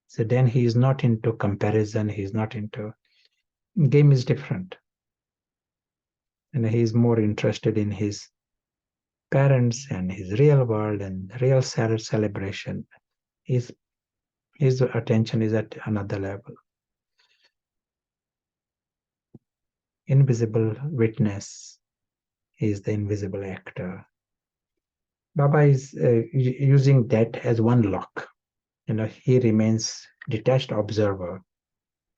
So then he is not into comparison, he's not into, game is different. And he is more interested in his parents and his real world and real celebration. His attention is at another level. Invisible witness is the invisible actor. Baba is using that as one lock. He remains detached observer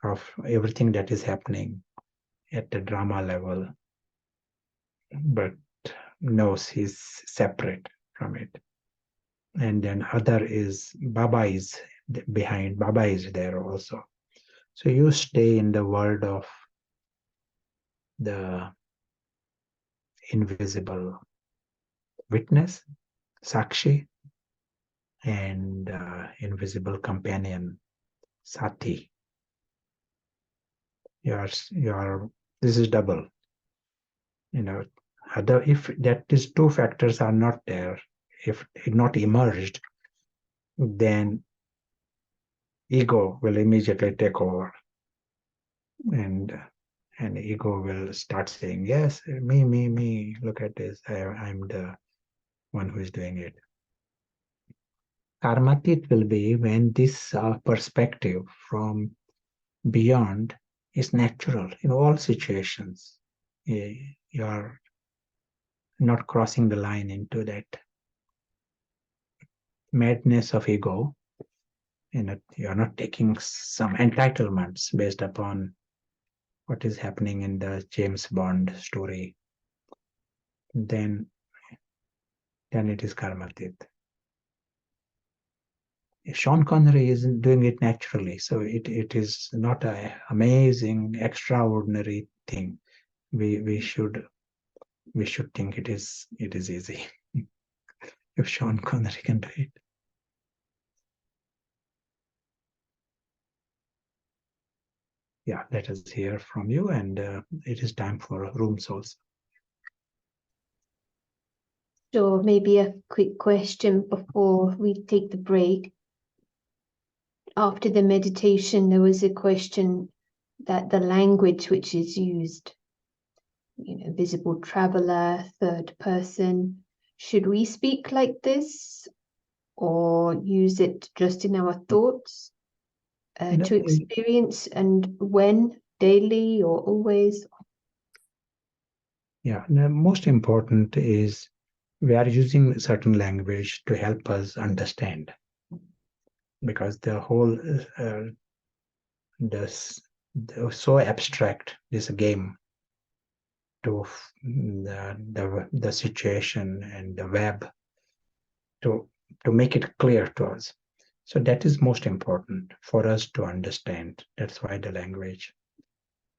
of everything that is happening at the drama level, but knows he's separate from it. And then other is Baba is behind. Baba is there also. So you stay in the world of the invisible witness, Sakshi, and invisible companion, Sati. This is double. If these two factors are not there, if not emerged, then ego will immediately take over, and ego will start saying, yes, me, look at this, I'm the one who is doing it. Karmatit will be when this perspective from beyond is natural in all situations. You are not crossing the line into that madness of ego. You are not taking some entitlements based upon what is happening in the James Bond story. Then it is karmatit. Sean Connery isn't doing it naturally, so it is not an amazing, extraordinary thing. We should think it is easy. If Sean Connery can do it. Yeah, let us hear from you, and it is time for room souls. So maybe a quick question before we take the break. After the meditation, there was a question that the language which is used, visible traveler, third person, should we speak like this or use it just in our thoughts to experience, and when, daily or always? Yeah, the most important is we are using certain language to help us understand, because the whole so abstract, this game, to the situation and the web, to make it clear to us. So that is most important for us to understand. That's why the language,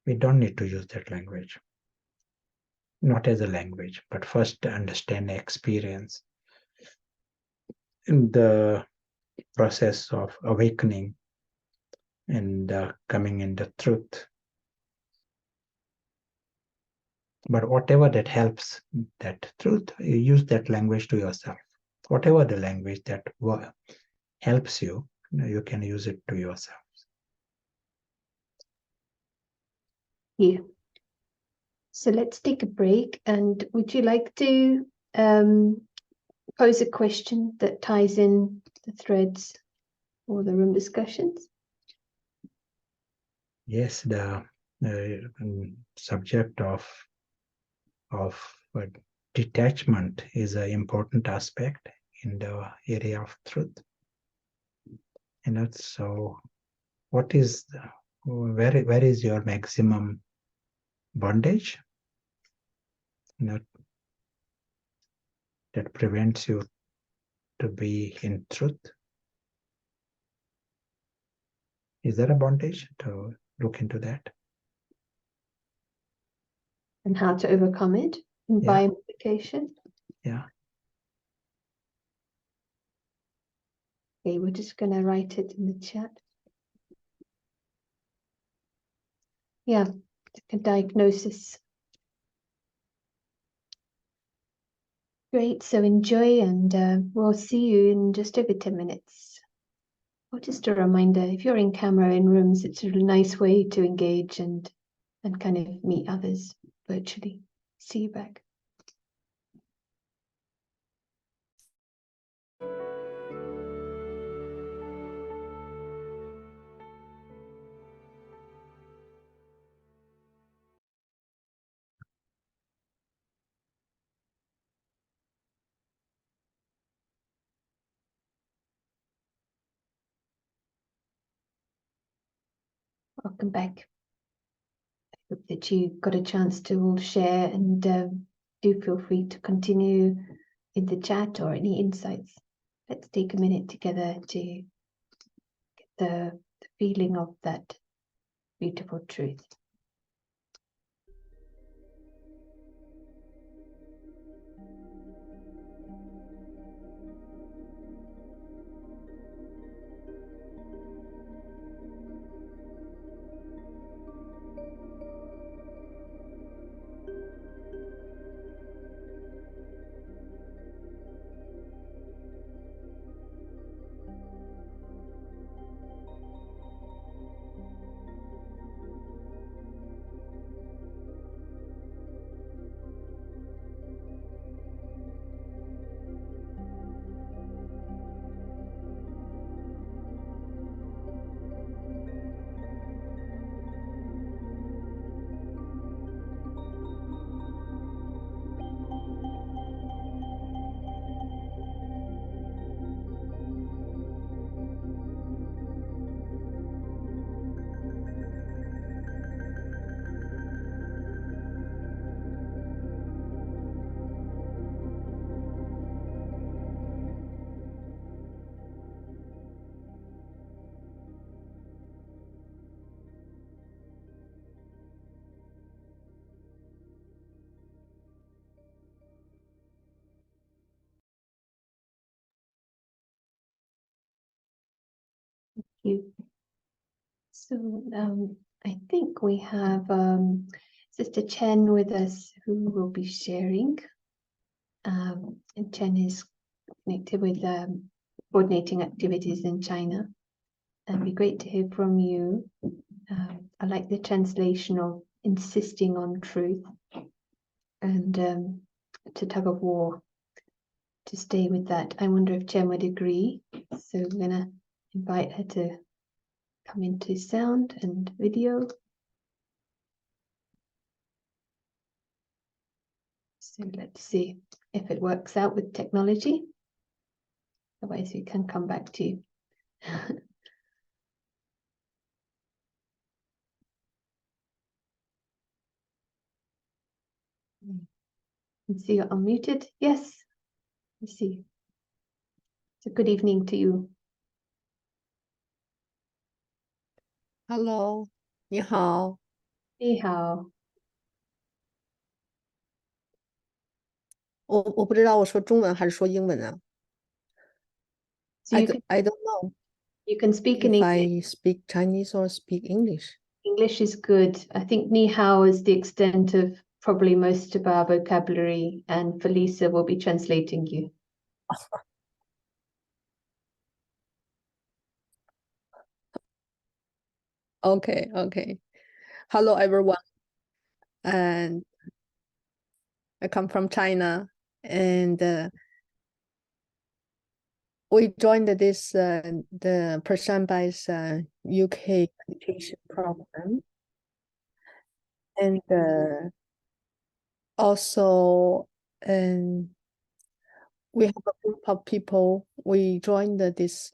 we don't need to use that language, not as a language, but first to understand the experience in the process of awakening and coming in the truth. But whatever that helps that truth, you use that language to yourself. Whatever the language that helps you, you can use it to yourself. Yeah. So let's take a break. And would you like to pose a question that ties in the threads or the room discussions? Yes, the subject of detachment is an important aspect in the area of truth. And so, what is where is your maximum bondage? That prevents you to be in truth. Is there a bondage? To look into that. And how to overcome it in biomedication? Yeah. Okay, we're just going to write it in the chat. Yeah, a diagnosis. Great, so enjoy, and we'll see you in just over 10 minutes. Well, just a reminder, if you're in camera in rooms, it's a really nice way to engage and kind of meet others virtually. See you back. Welcome back. I hope that you got a chance to all share, and do feel free to continue in the chat or any insights. Let's take a minute together to get the feeling of that beautiful truth. you. So I think we have Sister Chen with us who will be sharing. And Chen is connected with coordinating activities in China. And it'd be great to hear from you. I like the translation of insisting on truth and to tug of war, to stay with that. I wonder if Chen would agree. So we're going to invite her to come into sound and video. So let's see if it works out with technology. Otherwise we can come back to you. And see you're unmuted. Yes, I see. So good evening to you. Hello，你好，你好。我不知道我说中文还是说英文啊 So I don't know you can speak in if English. I speak Chinese or speak English. English is good. I think ni hao is the extent of probably most of our vocabulary, and Felisa will be translating you. Okay. Hello everyone, and I come from China, and we joined this the Persian-based UK education program, and also we have a group of people. We joined this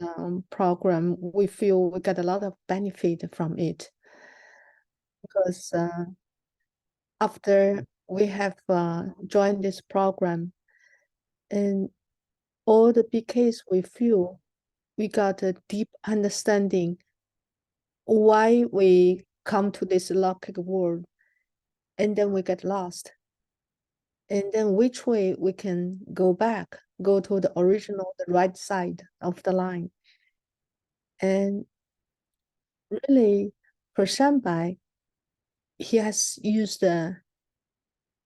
program. We feel we got a lot of benefit from it because after we have joined this program, and all the big case we feel we got a deep understanding why we come to this locked world, and then we get lost, and then which way we can go back, go to the original, the right side of the line. And really, for Shanbai, he has used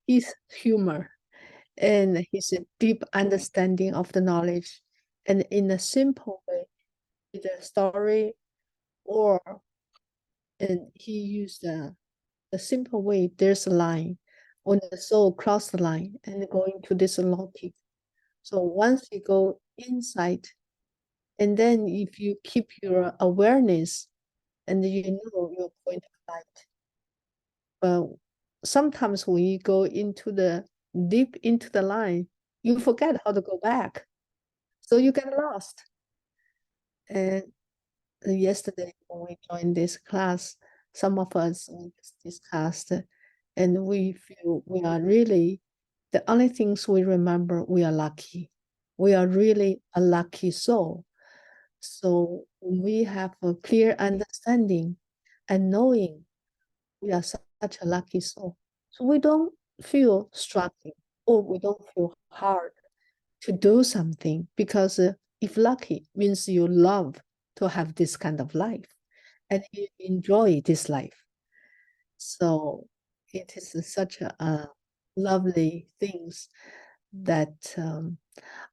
his humor and his deep understanding of the knowledge, and in a simple way, with a story, or and he used a simple way. There's a line when the soul cross the line and going to this logic. So once you go inside, and then if you keep your awareness, and you know you're going to light. But sometimes when you go into the deep into the line, you forget how to go back. So you get lost. And yesterday when we joined this class, some of us we discussed, and we feel we are really, the only things we remember, we are lucky. We are really a lucky soul. So we have a clear understanding and knowing we are such a lucky soul. So we don't feel struggling, or we don't feel hard to do something, because if lucky means you love to have this kind of life and you enjoy this life. So it is such a lovely things that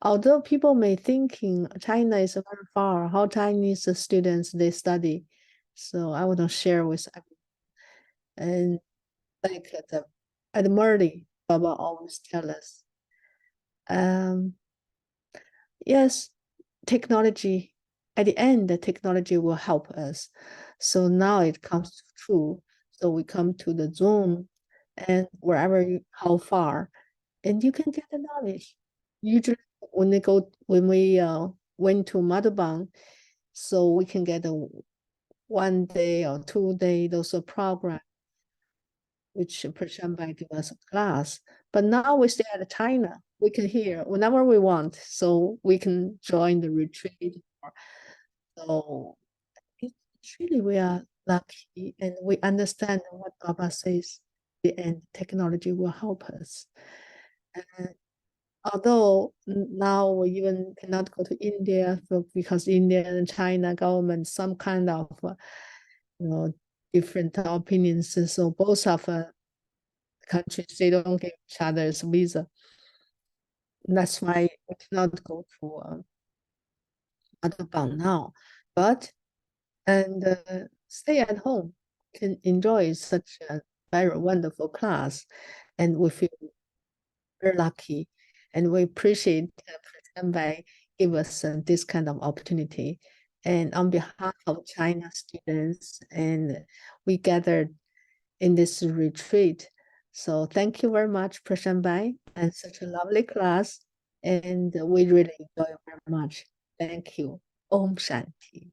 although people may thinking China is very far, how Chinese students they study. So I want to share with everyone. And like at Murray, Baba always tell us, yes, technology, at the end, the technology will help us. So now it comes true. So we come to the Zoom, and wherever how far, and you can get the knowledge. Usually when we went to Madhuban, so we can get a 1 day or 2 day those program which Prashanbai give us a class. But now we stay at China. We can hear whenever we want, so we can join the retreat. So it's really we are lucky, and we understand what Baba says. The end technology will help us. And although now we even cannot go to India because India and China government some kind of different opinions. So both of countries, they don't give each other's visa. That's why we cannot go to Adabang now. But stay at home, can enjoy such a very wonderful class, and we feel very lucky, and we appreciate President Bai give us this kind of opportunity. And on behalf of China students, and we gathered in this retreat. So thank you very much, President Bai, and such a lovely class. And we really enjoy very much. Thank you. Om Shanti.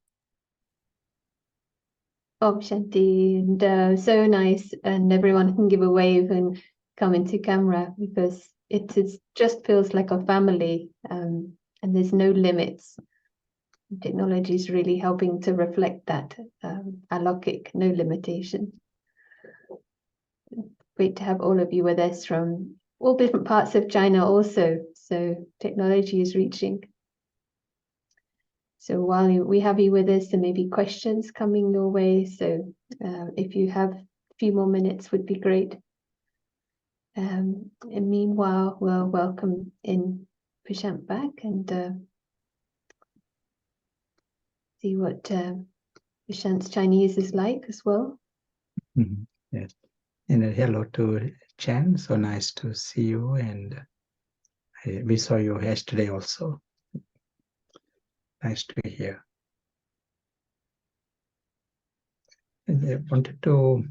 Om Shanti, and so nice, and everyone can give a wave and come into camera, because it just feels like a family, and there's no limits. Technology is really helping to reflect that, alokik, no limitation. Great to have all of you with us from all different parts of China also, so technology is reaching. So while we have you with us, there may be questions coming your way. So if you have a few more minutes, would be great. And meanwhile, we'll welcome in Prashant back and see what Prashant's Chinese is like as well. Yes. And hello to Chen. So nice to see you. And we saw you yesterday also. Nice to hear. And I wanted to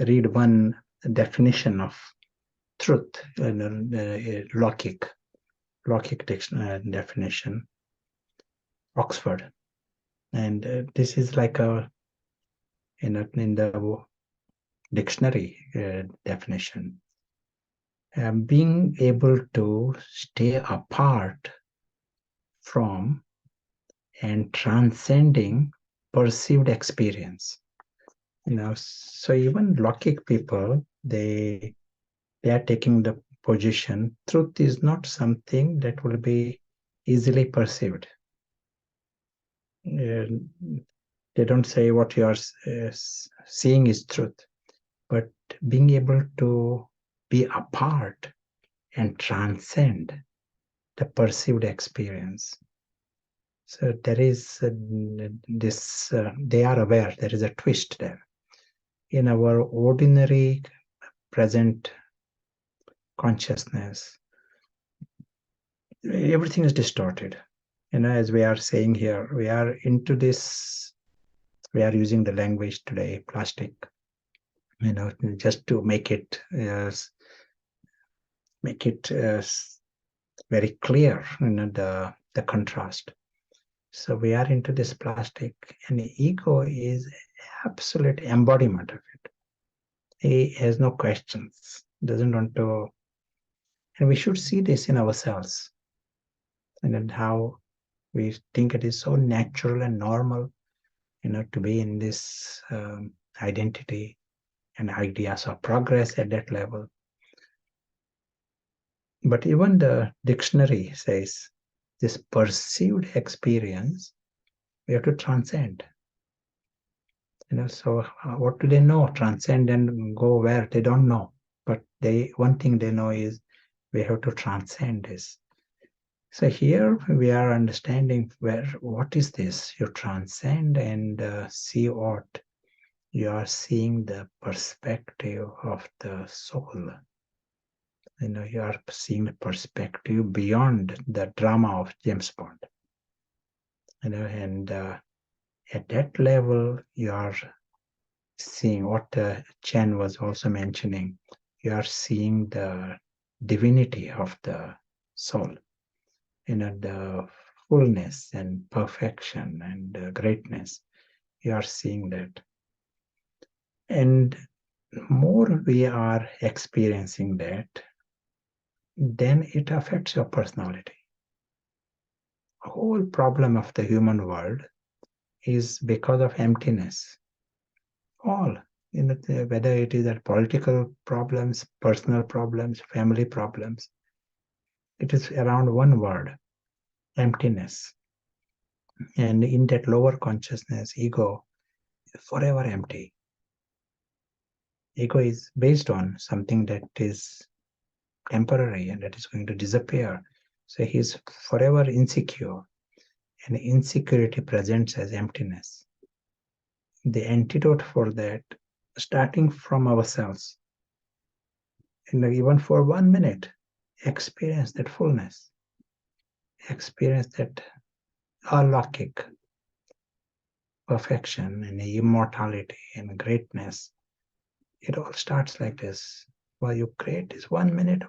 read one definition of truth, Logic definition, Oxford. And this is like a in the dictionary definition. Being able to stay apart from and transcending perceived experience. So even Logic people, they are taking the position, truth is not something that will be easily perceived. They don't say what you are seeing is truth, but being able to be apart and transcend the perceived experience. So there is this, they are aware there is a twist there. In our ordinary present consciousness, everything is distorted. As we are saying here, we are into this, we are using the language today, plastic, just to make it very clear, the contrast. So we are into this plastic, and the ego is absolute embodiment of it. He has no questions, doesn't want to, and we should see this in ourselves, and how we think it is so natural and normal, to be in this identity and ideas of progress at that level. But even the dictionary says this perceived experience, we have to transcend. So what do they know? Transcend and go where? They don't know. But one thing they know is we have to transcend this. So here we are understanding what is this? You transcend and see what? You are seeing the perspective of the soul. You are seeing the perspective beyond the drama of James Bond. And at that level, you are seeing what Chen was also mentioning. You are seeing the divinity of the soul, the fullness and perfection and greatness. You are seeing that. And more we are experiencing that, then it affects your personality. The whole problem of the human world is because of emptiness. All, whether it is political problems, personal problems, family problems, It is around one word, emptiness. And in that lower consciousness, ego is forever empty. Ego is based on something that is temporary and that is going to disappear. So he is forever insecure, and insecurity presents as emptiness. The antidote for that, starting from ourselves, and even for 1 minute, experience that fullness, experience that alaukic perfection and immortality and greatness. It all starts like this. While you create this 1 minute,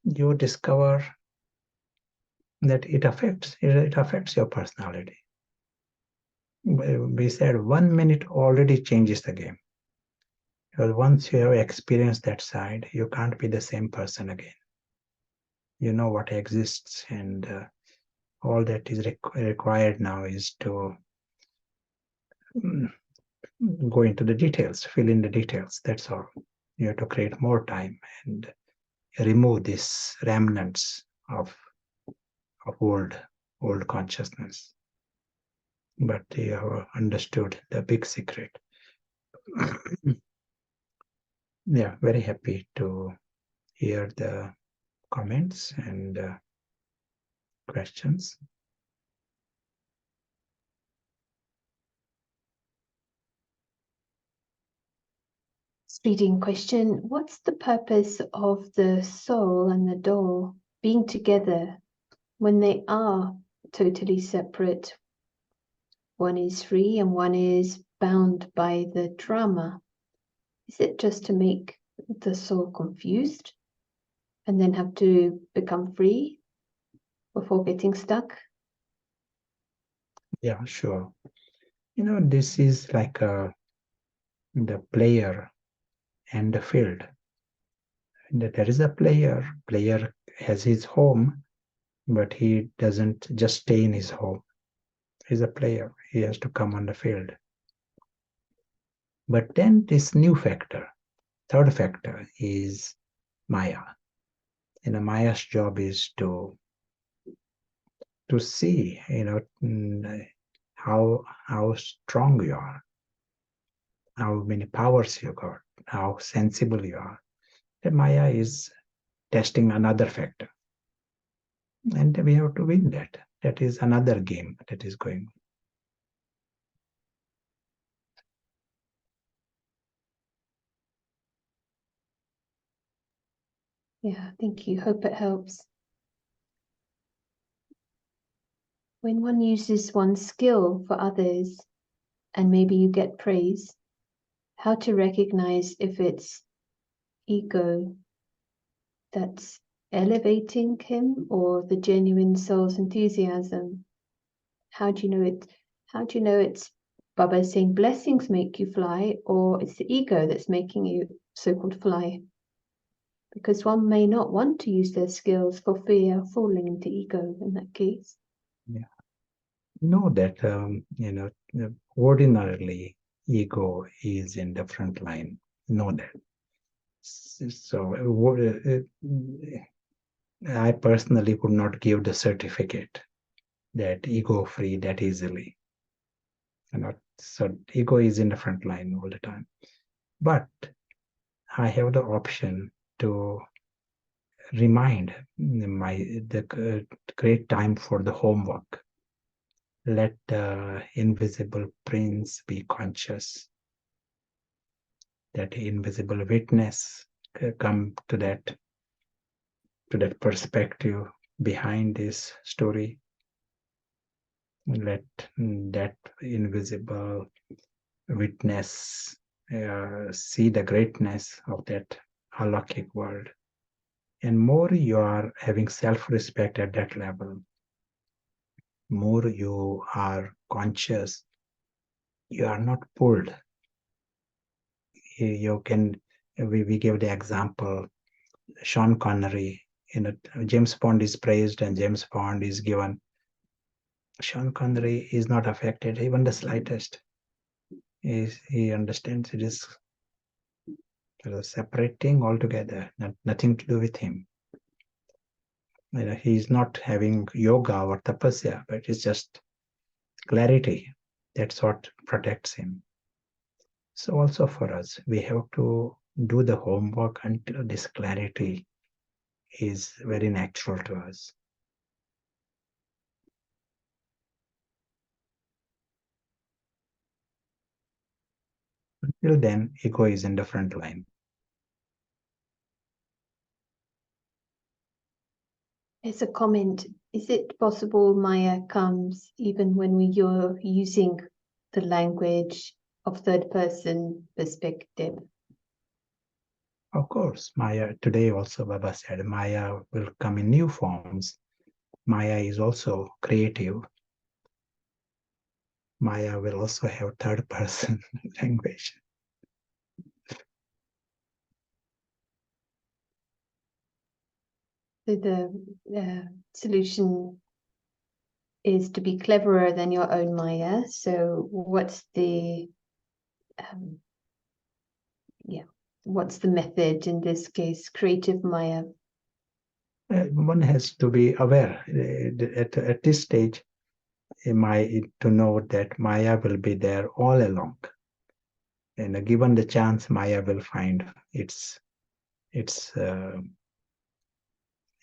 you discover that it affects your personality. We said 1 minute already changes the game. Because once you have experienced that side, you can't be the same person again. You know what exists, and all that is required now is to go into the details, fill in the details. That's all. You have to create more time and remove these remnants of old consciousness. But you have understood the big secret. Yeah, very happy to hear the comments and questions. Reading question: what's the purpose of the soul and the door being together when they are totally separate? One is free and one is bound by the drama. Is it just to make the soul confused and then have to become free before getting stuck? Yeah, sure. This is like the player and the field. There is a player has his home, but he doesn't just stay in his home. He's a player. He has to come on the field. But then this new factor, third factor, is Maya. And Maya's job is to see, how strong you are, how many powers you got, how sensible you are. That Maya is testing another factor. And we have to win that. That is another game that is going on. Yeah, thank you. Hope it helps. When one uses one's skill for others and maybe you get praise, how to recognize if it's ego that's elevating him or the genuine soul's enthusiasm? How do you know it? How do you know it's Baba saying blessings make you fly, or it's the ego that's making you so-called fly? Because one may not want to use their skills for fear of falling into ego in that case. Yeah. Know that ordinarily ego is in the front line. Know that. So I personally could not give the certificate that ego free that easily. So ego is in the front line all the time. But I have the option to remind the great time for the homework. Let the invisible prince be conscious. That invisible witness come to that perspective behind this story. Let that invisible witness see the greatness of that alaukic world. And more you are having self-respect at that level, more you are conscious, you are not pulled. You can, we gave the example, Sean Connery, James Bond is praised and James Bond is given. Sean Connery is not affected, even the slightest. He understands it is a separate thing altogether, nothing to do with him. He's not having yoga or tapasya, but it's just clarity. That's what protects him. So also for us, we have to do the homework until this clarity is very natural to us. Until then, ego is in the front line. As a comment, is it possible Maya comes even when you're using the language of third person perspective? Of course, Maya, today also Baba said, Maya will come in new forms. Maya is also creative. Maya will also have third person language. So the solution is to be cleverer than your own Maya. So what's the what's the method in this case? Creative Maya. One has to be aware at this stage to know that Maya will be there all along. And given the chance, Maya will find its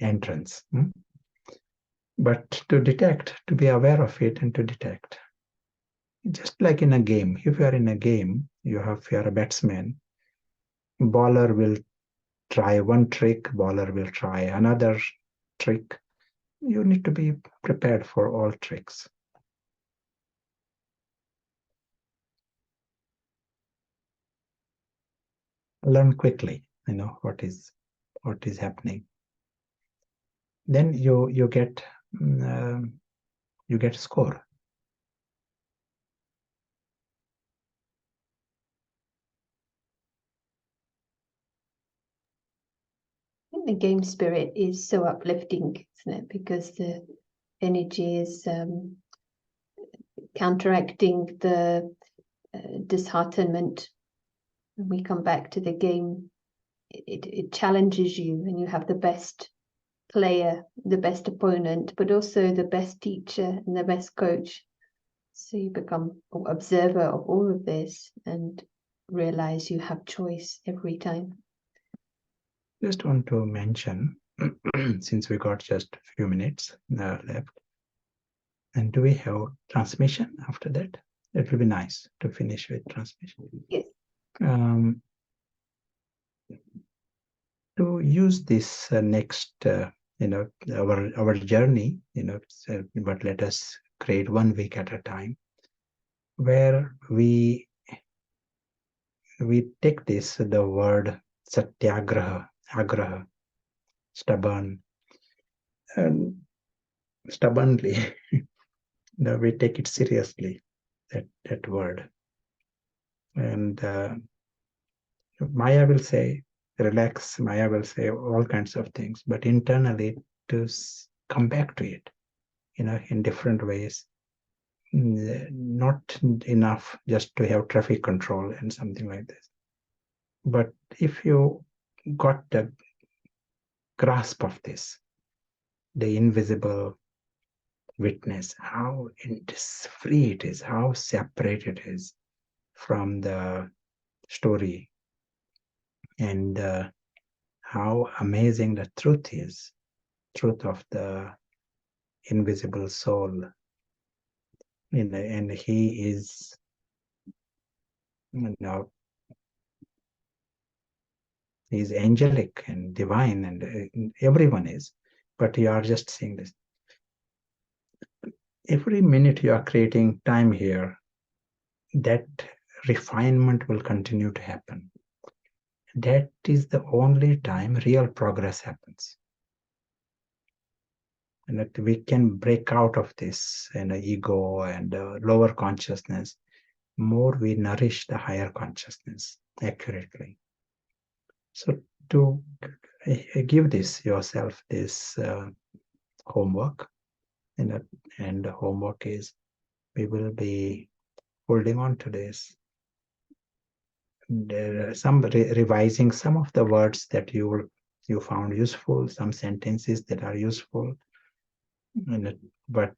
entrance. But to detect, to be aware of it and to detect. Just like in a game, if you are in a game, you are a batsman, bowler will try one trick, bowler will try another trick. You need to be prepared for all tricks. Learn quickly, what is happening. Then you get score. The game spirit is so uplifting, isn't it? Because the energy is counteracting the disheartenment. When we come back to the game, it challenges you, and you have the best player, the best opponent, but also the best teacher and the best coach. So you become an observer of all of this and realize you have choice every time. Just want to mention, since we got just a few minutes left, and do we have transmission after that? It will be nice to finish with transmission. Yes. To use this next, our journey, but let us create 1 week at a time, where we take this, the word Satyagraha, Agrah, stubborn, and stubbornly, we take it seriously, that word. And Maya will say, relax, Maya will say all kinds of things, but internally to come back to it, in different ways. Not enough just to have traffic control and something like this. But if you got the grasp of this, the invisible witness, how free it is, how separate it is from the story, and how amazing the truth is, truth of the invisible soul. And he is, he's angelic and divine, and everyone is, but you are just seeing this. Every minute you are creating time here, that refinement will continue to happen. That is the only time real progress happens. And that we can break out of this ego and lower consciousness, more we nourish the higher consciousness accurately. So to give yourself this homework, and the homework is, we will be holding on to this, some revising some of the words that you will you found useful, some sentences that are useful, but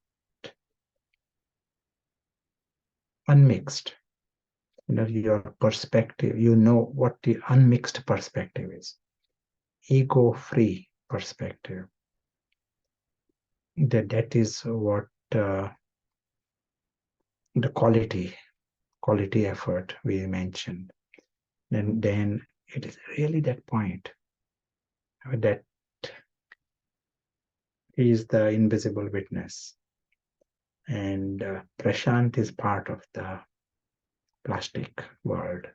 unmixed. Your perspective, what the unmixed perspective is. Ego-free perspective. That is what the quality effort we mentioned. Then it is really that point that is the invisible witness. And Prashant is part of the plastic world.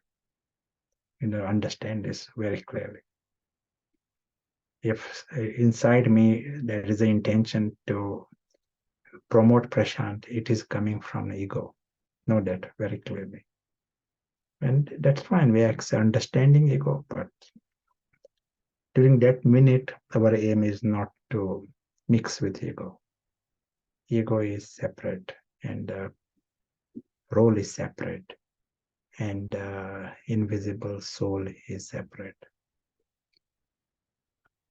Understand this very clearly. If inside me there is an intention to promote Prashant, it is coming from ego. Know that very clearly. And that's fine. We are understanding ego, but during that minute, our aim is not to mix with ego. Ego is separate, and role is separate, and invisible soul is separate.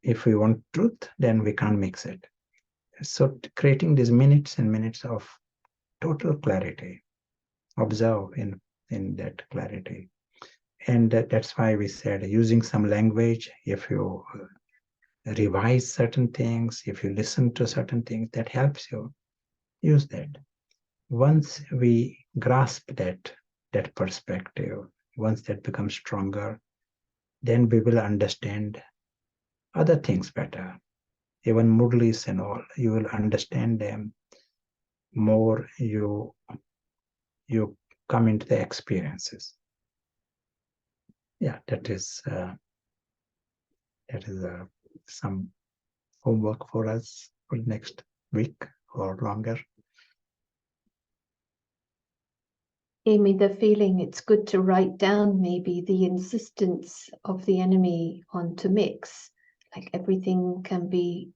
If we want truth, then we can't mix it. So creating these minutes and minutes of total clarity, observe in that clarity. And that's why we said using some language, if you revise certain things, if you listen to certain things, that helps you. Use that. Once we grasp that perspective, once that becomes stronger, then we will understand other things better. Even Murlis and all, you will understand them more. You come into the experiences. Yeah, that is some homework for us for next week or longer. Amy, the feeling it's good to write down maybe the insistence of the enemy on to mix, like everything can be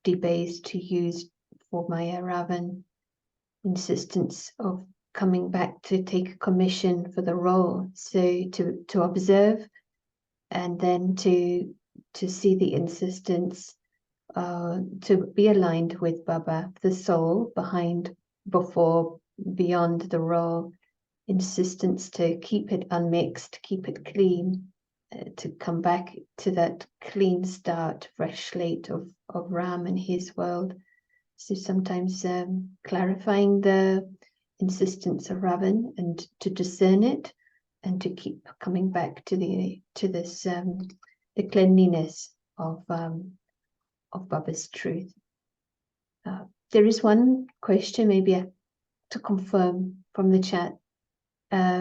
debased to use for Maya Ravan, insistence of coming back to take a commission for the role. So to observe and then to see the insistence to be aligned with Baba, the soul beyond the role, insistence to keep it unmixed, keep it clean, to come back to that clean start, fresh slate of Ram and his world. So sometimes clarifying the insistence of Ravan and to discern it, and to keep coming back to the cleanliness of Baba's truth. There is one question maybe to confirm from the chat.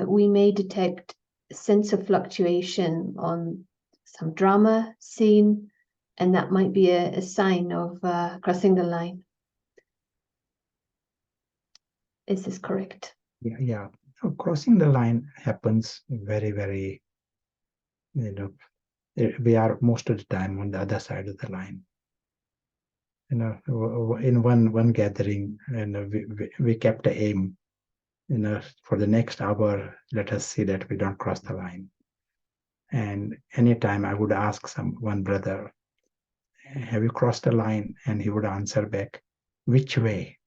We may detect a sense of fluctuation on some drama scene, and that might be a sign of crossing the line. Is this correct? Yeah. So crossing the line happens very, very, we are most of the time on the other side of the line. In one gathering, we kept the aim, for the next hour, let us see that we don't cross the line. And anytime I would ask one brother, have you crossed the line? And he would answer back, which way?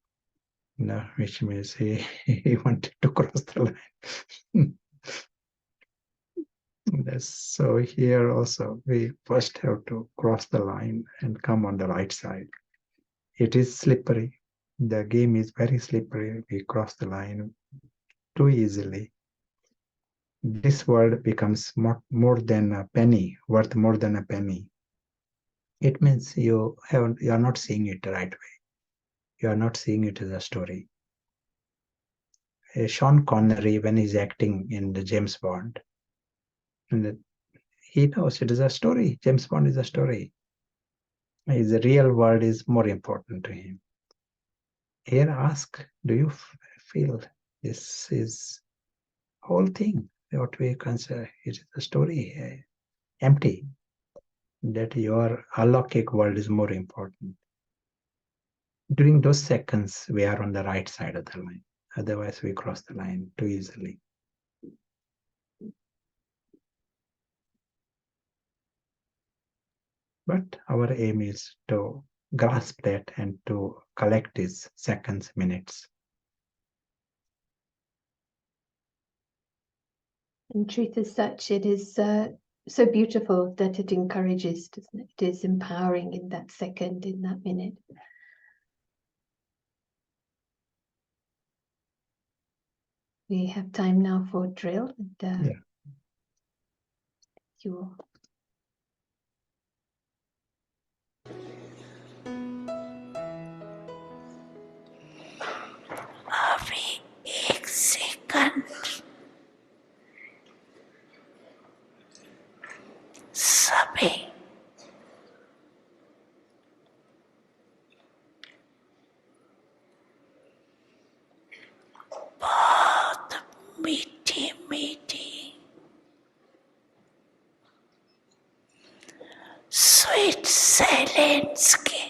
Which means he wanted to cross the line. So here also, we first have to cross the line and come on the right side. It is slippery. The game is very slippery. We cross the line too easily. This world becomes more than a penny, worth more than a penny. It means you are not seeing it the right way. You are not seeing it as a story. Sean Connery, when he's acting in the James Bond, and he knows it is a story. James Bond is a story. The real world is more important to him. Here, ask, do you feel this is whole thing? What we consider it is a story, empty. That your alokik world is more important. During those seconds, we are on the right side of the line. Otherwise, we cross the line too easily. But our aim is to grasp that and to collect these seconds, minutes. And truth as such, it is so beautiful that it encourages, doesn't it? It is empowering in that second, in that minute. We have time now for drill. And, Yeah. you all. Every 1 second सभी बहुत मीठी मीठी sweet silence की